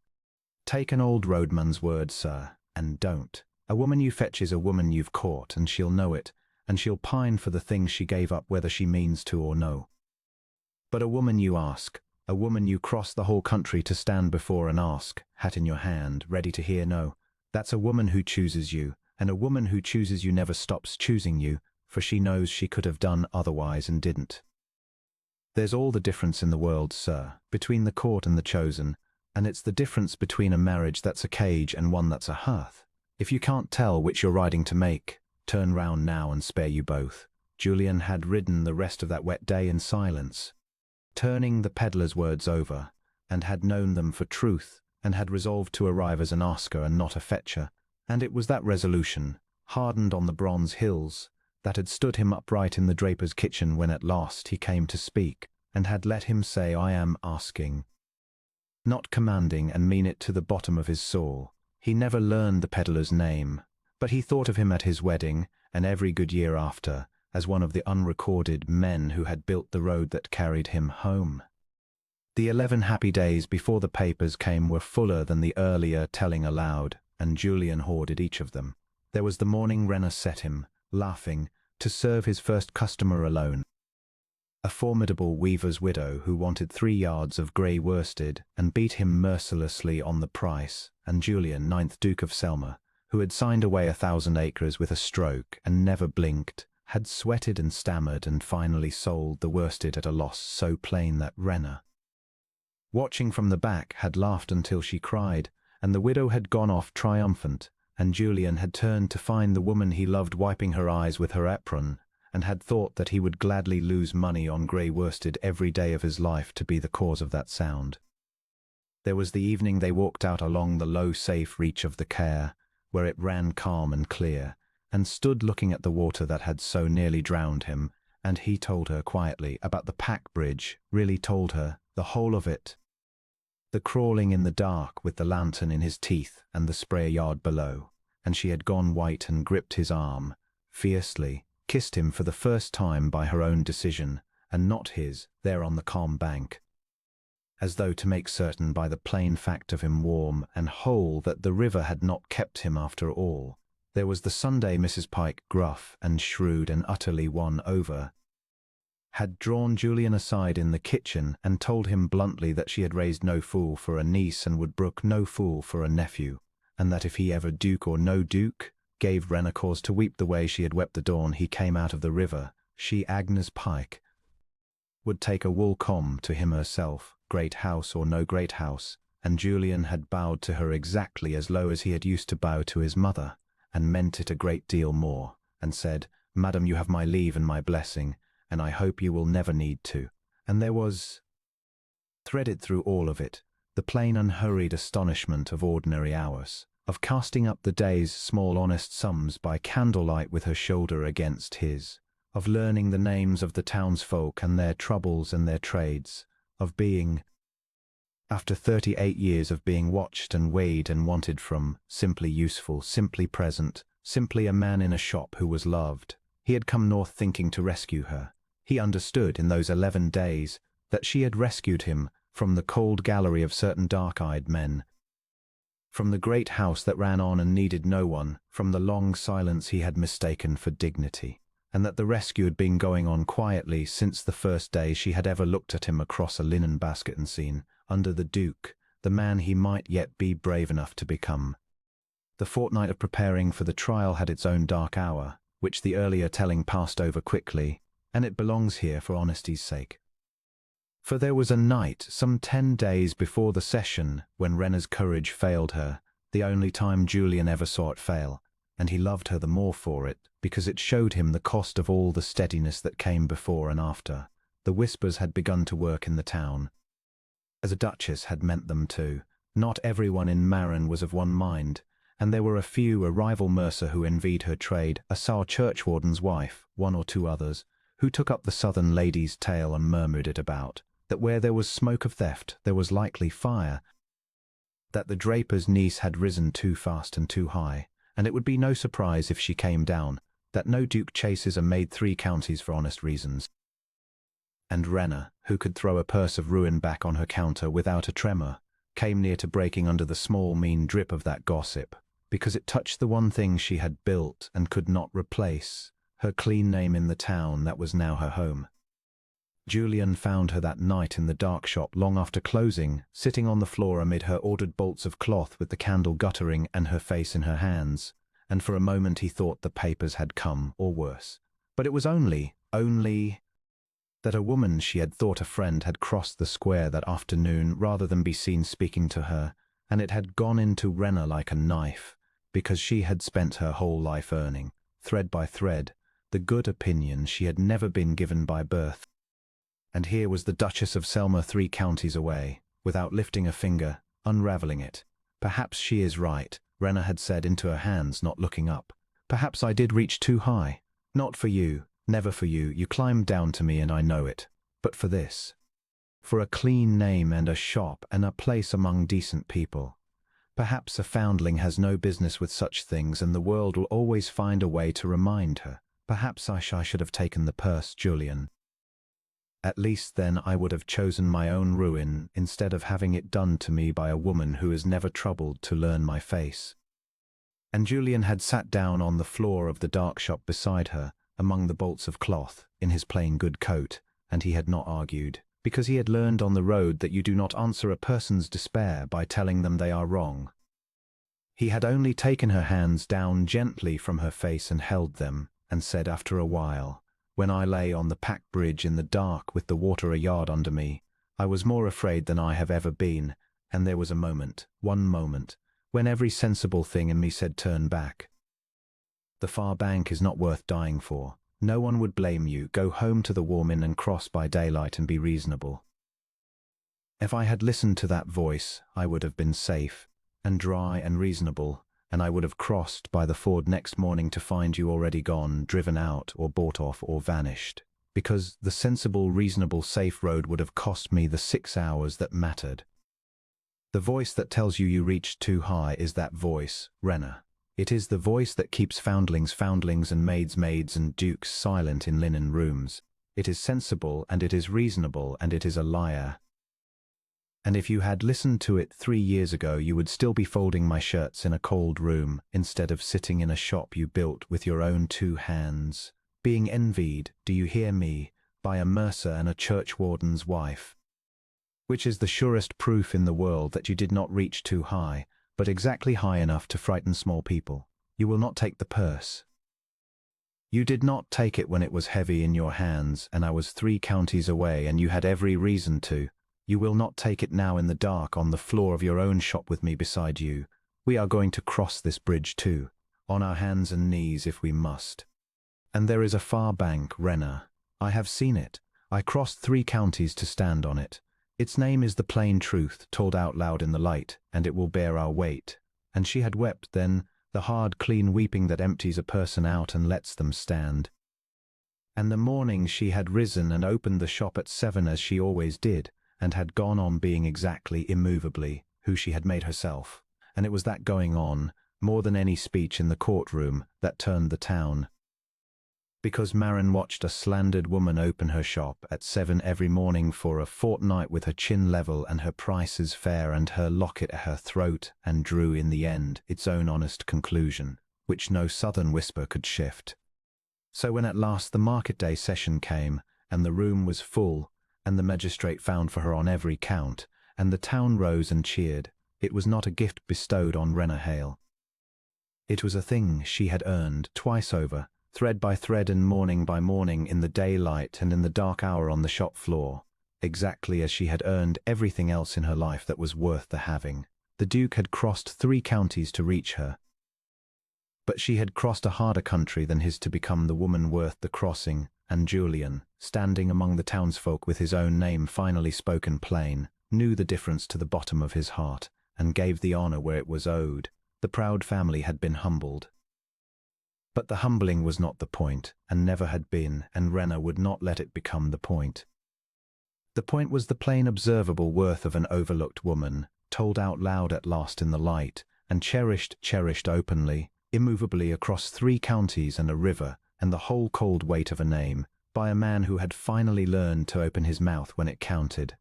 A: "Take an old roadman's word, sir, and don't. A woman you fetch is a woman you've caught, and she'll know it, and she'll pine for the things she gave up whether she means to or no. But a woman you ask, a woman you cross the whole country to stand before and ask, hat in your hand, ready to hear no, that's a woman who chooses you, and a woman who chooses you never stops choosing you, for she knows she could have done otherwise and didn't. There's all the difference in the world, sir, between the caught and the chosen, and it's the difference between a marriage that's a cage and one that's a hearth. If you can't tell which you're riding to make, turn round now and spare you both." Julian had ridden the rest of that wet day in silence, turning the peddler's words over, and had known them for truth, and had resolved to arrive as an asker and not a fetcher, and it was that resolution, hardened on the bronze hills, that had stood him upright in the draper's kitchen when at last he came to speak, and had let him say, "I am asking," not commanding, and mean it to the bottom of his soul. He never learned the peddler's name, but he thought of him at his wedding, and every good year after, as one of the unrecorded men who had built the road that carried him home. The 11 happy days before the papers came were fuller than the earlier telling aloud, and Julian hoarded each of them. There was the morning Renner set him, laughing, to serve his first customer alone, a formidable weaver's widow who wanted 3 yards of grey worsted and beat him mercilessly on the price, and Julian, 9th Duke of Selmer, who had signed away 1,000 acres with a stroke and never blinked, had sweated and stammered and finally sold the worsted at a loss so plain that Renner, watching from the back, had laughed until she cried, and the widow had gone off triumphant, and Julian had turned to find the woman he loved wiping her eyes with her apron, and had thought that he would gladly lose money on grey worsted every day of his life to be the cause of that sound. There was the evening they walked out along the low safe reach of the Care, where it ran calm and clear, and stood looking at the water that had so nearly drowned him, and he told her quietly about the pack bridge, really told her the whole of it. The crawling in the dark with the lantern in his teeth and the spray yard below, and she had gone white and gripped his arm, fiercely, kissed him for the first time by her own decision, and not his, there on the calm bank, as though to make certain by the plain fact of him warm and whole that the river had not kept him after all. There was the Sunday Mrs. Pike, gruff and shrewd and utterly won over, had drawn Julian aside in the kitchen and told him bluntly that she had raised no fool for a niece and would brook no fool for a nephew, and that if he ever, duke or no duke, gave Renner cause to weep the way she had wept the dawn he came out of the river, she, Agnes Pike, would take a wool comb to him herself, great house or no great house, and Julian had bowed to her exactly as low as he had used to bow to his mother, and meant it a great deal more, and said, "Madam, you have my leave and my blessing, and I hope you will never need to." And there was, threaded through all of it, the plain unhurried astonishment of ordinary hours, of casting up the day's small honest sums by candlelight with her shoulder against his, of learning the names of the townsfolk and their troubles and their trades, of being, after 38 years of being watched and weighed and wanted from, simply useful, simply present, simply a man in a shop who was loved, he had come north thinking to rescue her. He understood in those 11 days that she had rescued him from the cold gallery of certain dark-eyed men, from the great house that ran on and needed no one, from the long silence he had mistaken for dignity, and that the rescue had been going on quietly since the first day she had ever looked at him across a linen basket and seen, under the Duke, the man he might yet be brave enough to become. The fortnight of preparing for the trial had its own dark hour, which the earlier telling passed over quickly, and it belongs here for honesty's sake. For there was a night, some 10 days before the session, when Renner's courage failed her, the only time Julian ever saw it fail, and he loved her the more for it, because it showed him the cost of all the steadiness that came before and after. The whispers had begun to work in the town, as a duchess had meant them to. Not everyone in Marin was of one mind, and there were a rival mercer who envied her trade, a sour churchwarden's wife, one or two others, who took up the southern lady's tale and murmured it about, that where there was smoke of theft, there was likely fire, that the draper's niece had risen too fast and too high, and it would be no surprise if she came down, that no duke chases a maid 3 counties for honest reasons. And Rena, who could throw a purse of ruin back on her counter without a tremor, came near to breaking under the small mean drip of that gossip, because it touched the one thing she had built and could not replace, her clean name in the town that was now her home. Julian found her that night in the dark shop long after closing, sitting on the floor amid her ordered bolts of cloth with the candle guttering and her face in her hands, and for a moment he thought the papers had come, or worse. But it was only that a woman she had thought a friend had crossed the square that afternoon rather than be seen speaking to her, and it had gone into Rena like a knife, because she had spent her whole life earning, thread by thread, the good opinion she had never been given by birth. And here was the Duchess of Selmer 3 counties away, without lifting a finger, unravelling it. Perhaps she is right, Rena had said into her hands, not looking up. Perhaps I did reach too high. Not for you, never for you, you climbed down to me and I know it. But for this. For a clean name and a shop and a place among decent people. Perhaps a foundling has no business with such things and the world will always find a way to remind her. Perhaps I should have taken the purse, Julian. At least then I would have chosen my own ruin instead of having it done to me by a woman who is never troubled to learn my face. And Julian had sat down on the floor of the dark shop beside her, among the bolts of cloth, in his plain good coat, and he had not argued, because he had learned on the road that you do not answer a person's despair by telling them they are wrong. He had only taken her hands down gently from her face and held them, and said after a while, when I lay on the packed bridge in the dark with the water a yard under me, I was more afraid than I have ever been, and there was a moment, one moment, when every sensible thing in me said turn back. The far bank is not worth dying for. No one would blame you. Go home to the warm inn and cross by daylight and be reasonable. If I had listened to that voice, I would have been safe, and dry and reasonable, and I would have crossed by the ford next morning to find you already gone, driven out, or bought off, or vanished, because the sensible, reasonable, safe road would have cost me the 6 hours that mattered. The voice that tells you reached too high is that voice, Rena. It is the voice that keeps foundlings, and maids, and dukes silent in linen rooms. It is sensible, and it is reasonable, and it is a liar. And if you had listened to it 3 years ago, you would still be folding my shirts in a cold room, instead of sitting in a shop you built with your own 2 hands, being envied, do you hear me, by a mercer and a churchwarden's wife. Which is the surest proof in the world that you did not reach too high, but exactly high enough to frighten small people. You will not take the purse. You did not take it when it was heavy in your hands, and I was 3 counties away, and you had every reason to. You will not take it now in the dark on the floor of your own shop with me beside you. We are going to cross this bridge too, on our hands and knees if we must. And there is a far bank, Rena. I have seen it. I crossed 3 counties to stand on it. Its name is the plain truth, told out loud in the light, and it will bear our weight. And she had wept then, the hard, clean weeping that empties a person out and lets them stand. And the morning she had risen and opened the shop at 7 as she always did, and had gone on being exactly, immovably, who she had made herself. And it was that going on, more than any speech in the courtroom, that turned the town. Because Marin watched a slandered woman open her shop at 7 every morning for a fortnight with her chin level and her prices fair and her locket at her throat, and drew in the end its own honest conclusion, which no southern whisper could shift. So when at last the market day session came, and the room was full, and the magistrate found for her on every count, and the town rose and cheered, it was not a gift bestowed on Rena Hale. It was a thing she had earned twice over, thread by thread and morning by morning in the daylight and in the dark hour on the shop floor, exactly as she had earned everything else in her life that was worth the having. The Duke had crossed 3 counties to reach her, but she had crossed a harder country than his to become the woman worth the crossing, and Julian, standing among the townsfolk with his own name finally spoken plain, knew the difference to the bottom of his heart, and gave the honor where it was owed. The proud family had been humbled. But the humbling was not the point, and never had been, and Rena would not let it become the point. The point was the plain observable worth of an overlooked woman, told out loud at last in the light, and cherished openly, immovably across 3 counties and a river, and the whole cold weight of a name, by a man who had finally learned to open his mouth when it counted.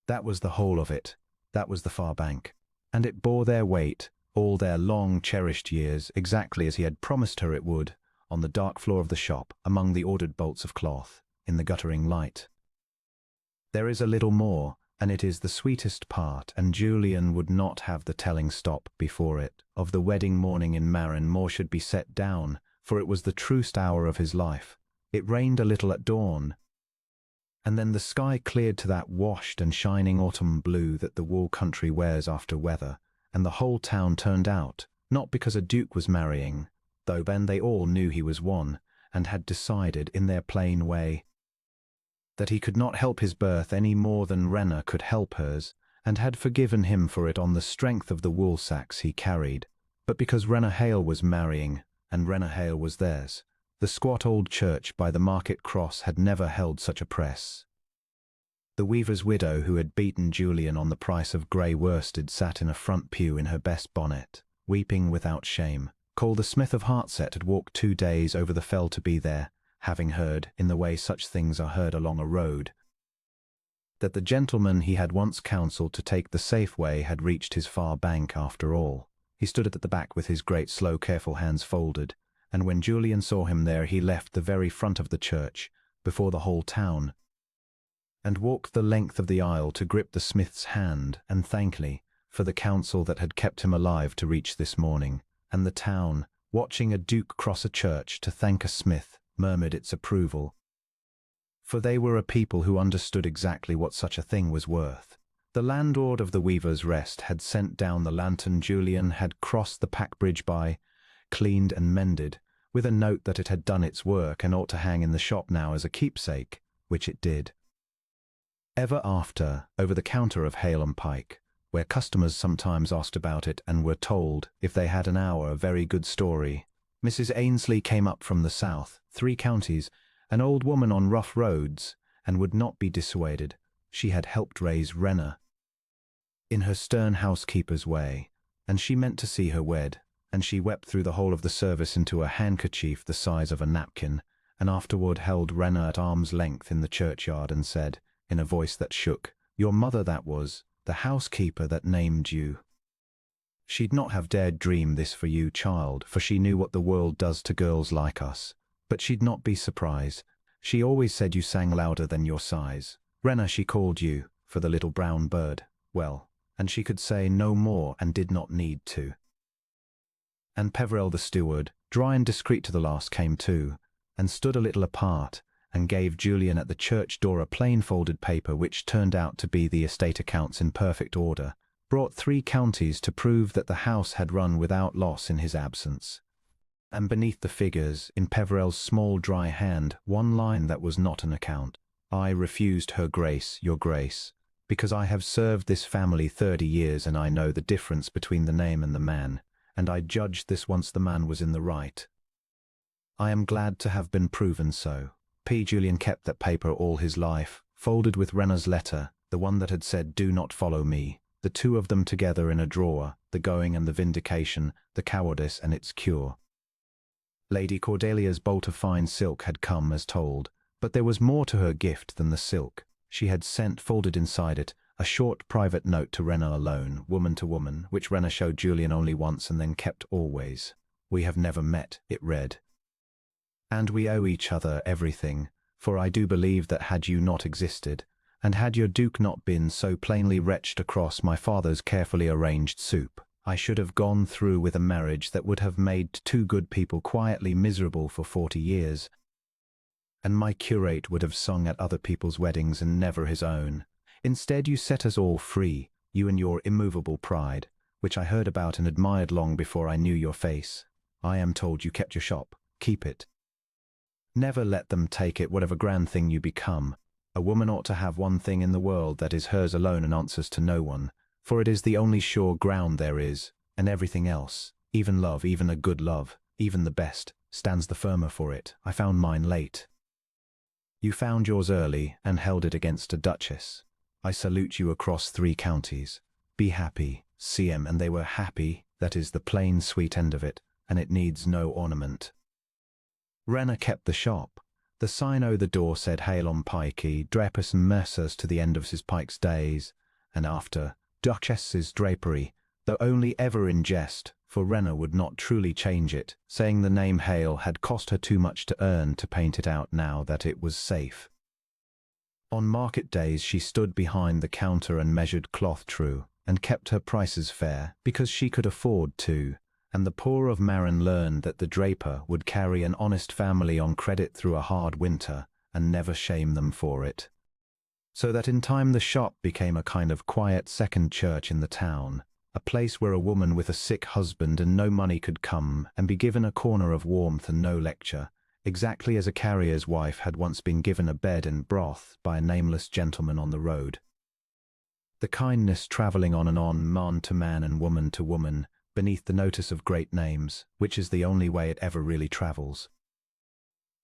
A: That was the whole of it. That was the far bank. And it bore their weight, all their long cherished years, exactly as he had promised her it would, on the dark floor of the shop, among the ordered bolts of cloth, in the guttering light. There is a little more, and it is the sweetest part, and Julian would not have the telling stop before it. Of the wedding morning in Marin more should be set down, for it was the truest hour of his life. It rained a little at dawn, and then the sky cleared to that washed and shining autumn blue that the wool country wears after weather, and the whole town turned out, not because a duke was marrying, though then they all knew he was one, and had decided, in their plain way, that he could not help his birth any more than Rena could help hers, and had forgiven him for it on the strength of the wool sacks he carried, but because Rena Hale was marrying, and Rena Hale was theirs. The squat old church by the market cross had never held such a press. The weaver's widow who had beaten Julian on the price of grey worsted sat in a front pew in her best bonnet, weeping without shame. Cole the smith of Hartset had walked 2 days over the fell to be there, having heard, in the way such things are heard along a road, that the gentleman he had once counselled to take the safe way had reached his far bank after all. He stood at the back with his great slow careful hands folded, and when Julian saw him there he left the very front of the church, before the whole town, and walked the length of the aisle to grip the smith's hand and thankly for the counsel that had kept him alive to reach this morning. And the town, watching a duke cross a church to thank a smith, murmured its approval. For they were a people who understood exactly what such a thing was worth. The landlord of the Weaver's Rest had sent down the lantern Julian had crossed the pack bridge by, cleaned and mended, with a note that it had done its work and ought to hang in the shop now as a keepsake, which it did. Ever after, over the counter of Hale and Pike, where customers sometimes asked about it and were told, if they had an hour, a very good story, Mrs. Ainsley came up from the south, 3 counties, an old woman on rough roads, and would not be dissuaded. She had helped raise Rena in her stern housekeeper's way, and she meant to see her wed, and she wept through the whole of the service into a handkerchief the size of a napkin, and afterward held Rena at arm's length in the churchyard and said, in a voice that shook, "Your mother that was, the housekeeper that named you. She'd not have dared dream this for you, child, for she knew what the world does to girls like us. But she'd not be surprised. She always said you sang louder than your size. Rena she called you, for the little brown bird. Well, and she could say no more and did not need to." And Peverell the steward, dry and discreet to the last, came too, and stood a little apart, and gave Julian at the church door a plain folded paper which turned out to be the estate accounts in perfect order, brought 3 counties to prove that the house had run without loss in his absence. And beneath the figures, in Peverell's small dry hand, 1 line that was not an account. "I refused her grace, your grace, because I have served this family 30 years and I know the difference between the name and the man, and I judged this once the man was in the right. I am glad to have been proven so." P. Julian kept that paper all his life, folded with Rena's letter, the one that had said, "Do not follow me," the 2 of them together in a drawer, the going and the vindication, the cowardice and its cure. Lady Cordelia's bolt of fine silk had come as told, but there was more to her gift than the silk. She had sent, folded inside it, a short private note to Rena alone, woman to woman, which Rena showed Julian only once and then kept always. "We have never met," it read, "and we owe each other everything, for I do believe that had you not existed, and had your duke not been so plainly wretched across my father's carefully arranged soup, I should have gone through with a marriage that would have made 2 good people quietly miserable for 40 years, and my curate would have sung at other people's weddings and never his own. Instead you set us all free, you and your immovable pride, which I heard about and admired long before I knew your face. I am told you kept your shop. Keep it. Never let them take it, whatever grand thing you become. A woman ought to have one thing in the world that is hers alone and answers to no one, For it is the only sure ground there is, and everything else, even love, even a good love, even the best, stands the firmer for it. I found mine late. You found yours early and held it against a duchess. I salute you across 3 counties. Be happy, CM, and they were happy. That is the plain sweet end of it, and it needs no ornament. Rena kept the shop. The sign o' the door said Hail on Pikey, drapers and mercers to the end of his Pike's days, and after, Duchess's drapery, though only ever in jest, for Rena would not truly change it, saying the name Hale had cost her too much to earn to paint it out now that it was safe. On market days she stood behind the counter and measured cloth true, and kept her prices fair, because she could afford to, and the poor of Marin learned that the draper would carry an honest family on credit through a hard winter, and never shame them for it. So that in time the shop became a kind of quiet second church in the town, a place where a woman with a sick husband and no money could come and be given a corner of warmth and no lecture, exactly as a carrier's wife had once been given a bed and broth by a nameless gentleman on the road. The kindness travelling on and on, man to man and woman to woman, beneath the notice of great names, which is the only way it ever really travels.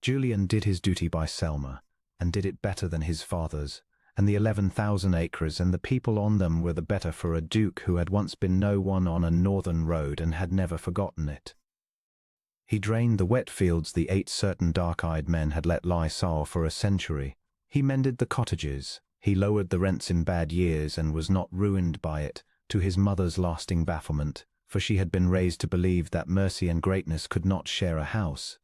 A: Julian did his duty by Selma, and did it better than his father's, and the 11,000 acres and the people on them were the better for a duke who had once been no one on a northern road and had never forgotten it. He drained the wet fields the 8 certain dark-eyed men had let lie sour for a century. He mended the cottages. He lowered the rents in bad years and was not ruined by it, to his mother's lasting bafflement, for she had been raised to believe that mercy and greatness could not share a house,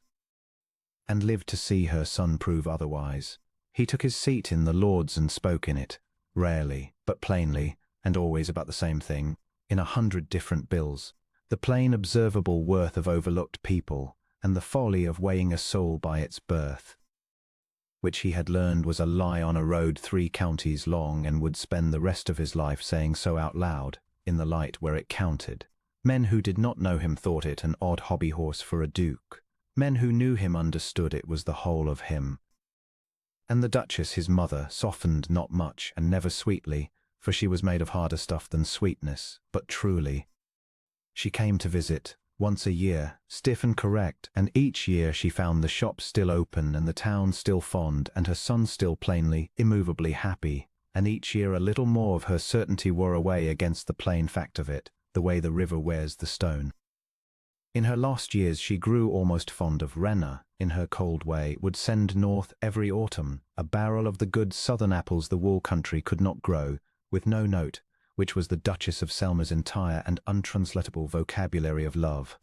A: and lived to see her son prove otherwise. He took his seat in the Lords and spoke in it, rarely, but plainly, and always about the same thing, in 100 different bills, the plain observable worth of overlooked people, and the folly of weighing a soul by its birth, which he had learned was a lie on a road 3 counties long, and would spend the rest of his life saying so out loud, in the light where it counted. Men who did not know him thought it an odd hobby horse for a duke. Men who knew him understood it was the whole of him. And the Duchess, his mother, softened not much, and never sweetly, for she was made of harder stuff than sweetness, but truly. She came to visit, once a year, stiff and correct, and each year she found the shop still open and the town still fond and her son still plainly, immovably happy, and each year a little more of her certainty wore away against the plain fact of it, the way the river wears the stone. In her last years she grew almost fond of Rena, in her cold way, would send north every autumn a barrel of the good southern apples the wool country could not grow, with no note, which was the Duchess of Selma's entire and untranslatable vocabulary of love.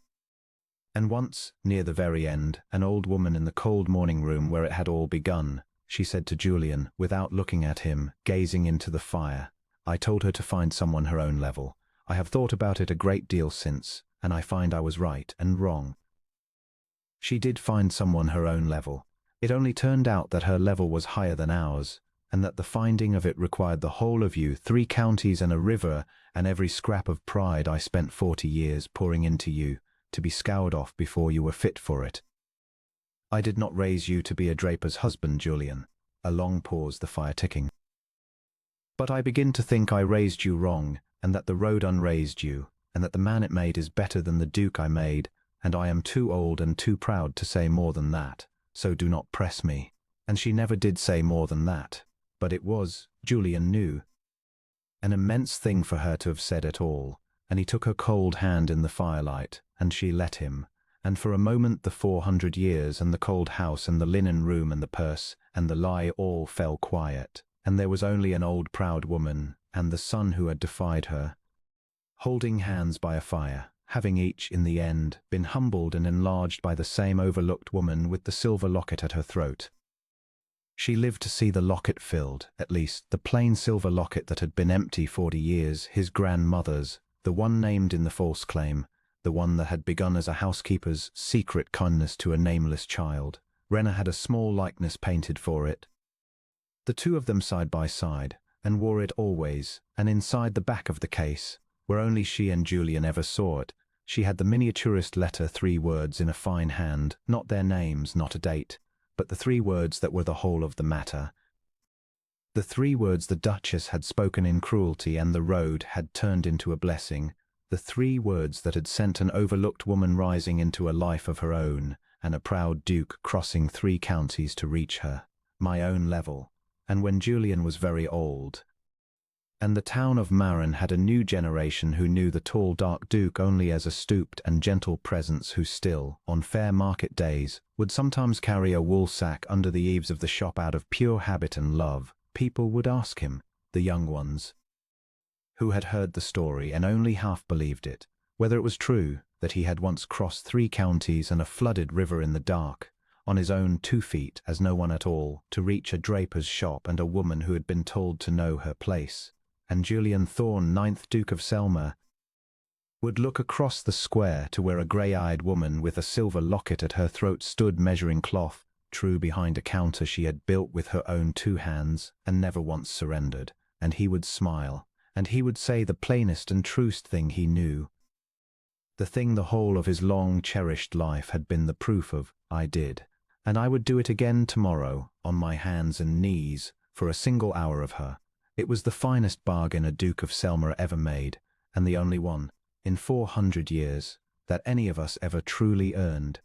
A: And once, near the very end, an old woman in the cold morning room where it had all begun, she said to Julian, without looking at him, gazing into the fire, I told her to find someone her own level. I have thought about it a great deal since, and I find I was right and wrong. She did find someone her own level. It only turned out that her level was higher than ours, and that the finding of it required the whole of you, 3 counties and a river, and every scrap of pride I spent 40 years pouring into you, to be scoured off before you were fit for it. I did not raise you to be a draper's husband, Julian. A long pause, the fire ticking. But I begin to think I raised you wrong, and that the road unraised you, and that the man it made is better than the duke I made, and I am too old and too proud to say more than that, so do not press me. And she never did say more than that, but it was, Julian knew, an immense thing for her to have said at all, and he took her cold hand in the firelight, and she let him, and for a moment the 400 years and the cold house and the linen room and the purse and the lie all fell quiet, and there was only an old proud woman and the son who had defied her, holding hands by a fire, having each, in the end, been humbled and enlarged by the same overlooked woman with the silver locket at her throat. She lived to see the locket filled, at least, the plain silver locket that had been empty 40 years, his grandmother's, the one named in the false claim, the one that had begun as a housekeeper's secret kindness to a nameless child. Rena had a small likeness painted for it. The 2 of them side by side, and wore it always, and inside the back of the case, where only she and Julian ever saw it, she had the miniaturest letter 3 words in a fine hand, not their names, not a date, but the 3 words that were the whole of the matter. The 3 words the Duchess had spoken in cruelty and the road had turned into a blessing, the 3 words that had sent an overlooked woman rising into a life of her own, and a proud duke crossing 3 counties to reach her, my own level. And when Julian was very old, and the town of Marin had a new generation who knew the tall dark duke only as a stooped and gentle presence who still, on fair market days, would sometimes carry a wool sack under the eaves of the shop out of pure habit and love, people would ask him, the young ones, who had heard the story and only half believed it, whether it was true that he had once crossed 3 counties and a flooded river in the dark, on his own 2 feet as no one at all, to reach a draper's shop and a woman who had been told to know her place. And Julian Thorne, 9th Duke of Selmer, would look across the square to where a grey-eyed woman with a silver locket at her throat stood measuring cloth, true behind a counter she had built with her own 2 hands and never once surrendered, and he would smile, and he would say the plainest and truest thing he knew, the thing the whole of his long-cherished life had been the proof of, I did, and I would do it again tomorrow, on my hands and knees, for a single hour of her. It was the finest bargain a Duke of Selmer ever made, and the only one, in 400 years, that any of us ever truly earned.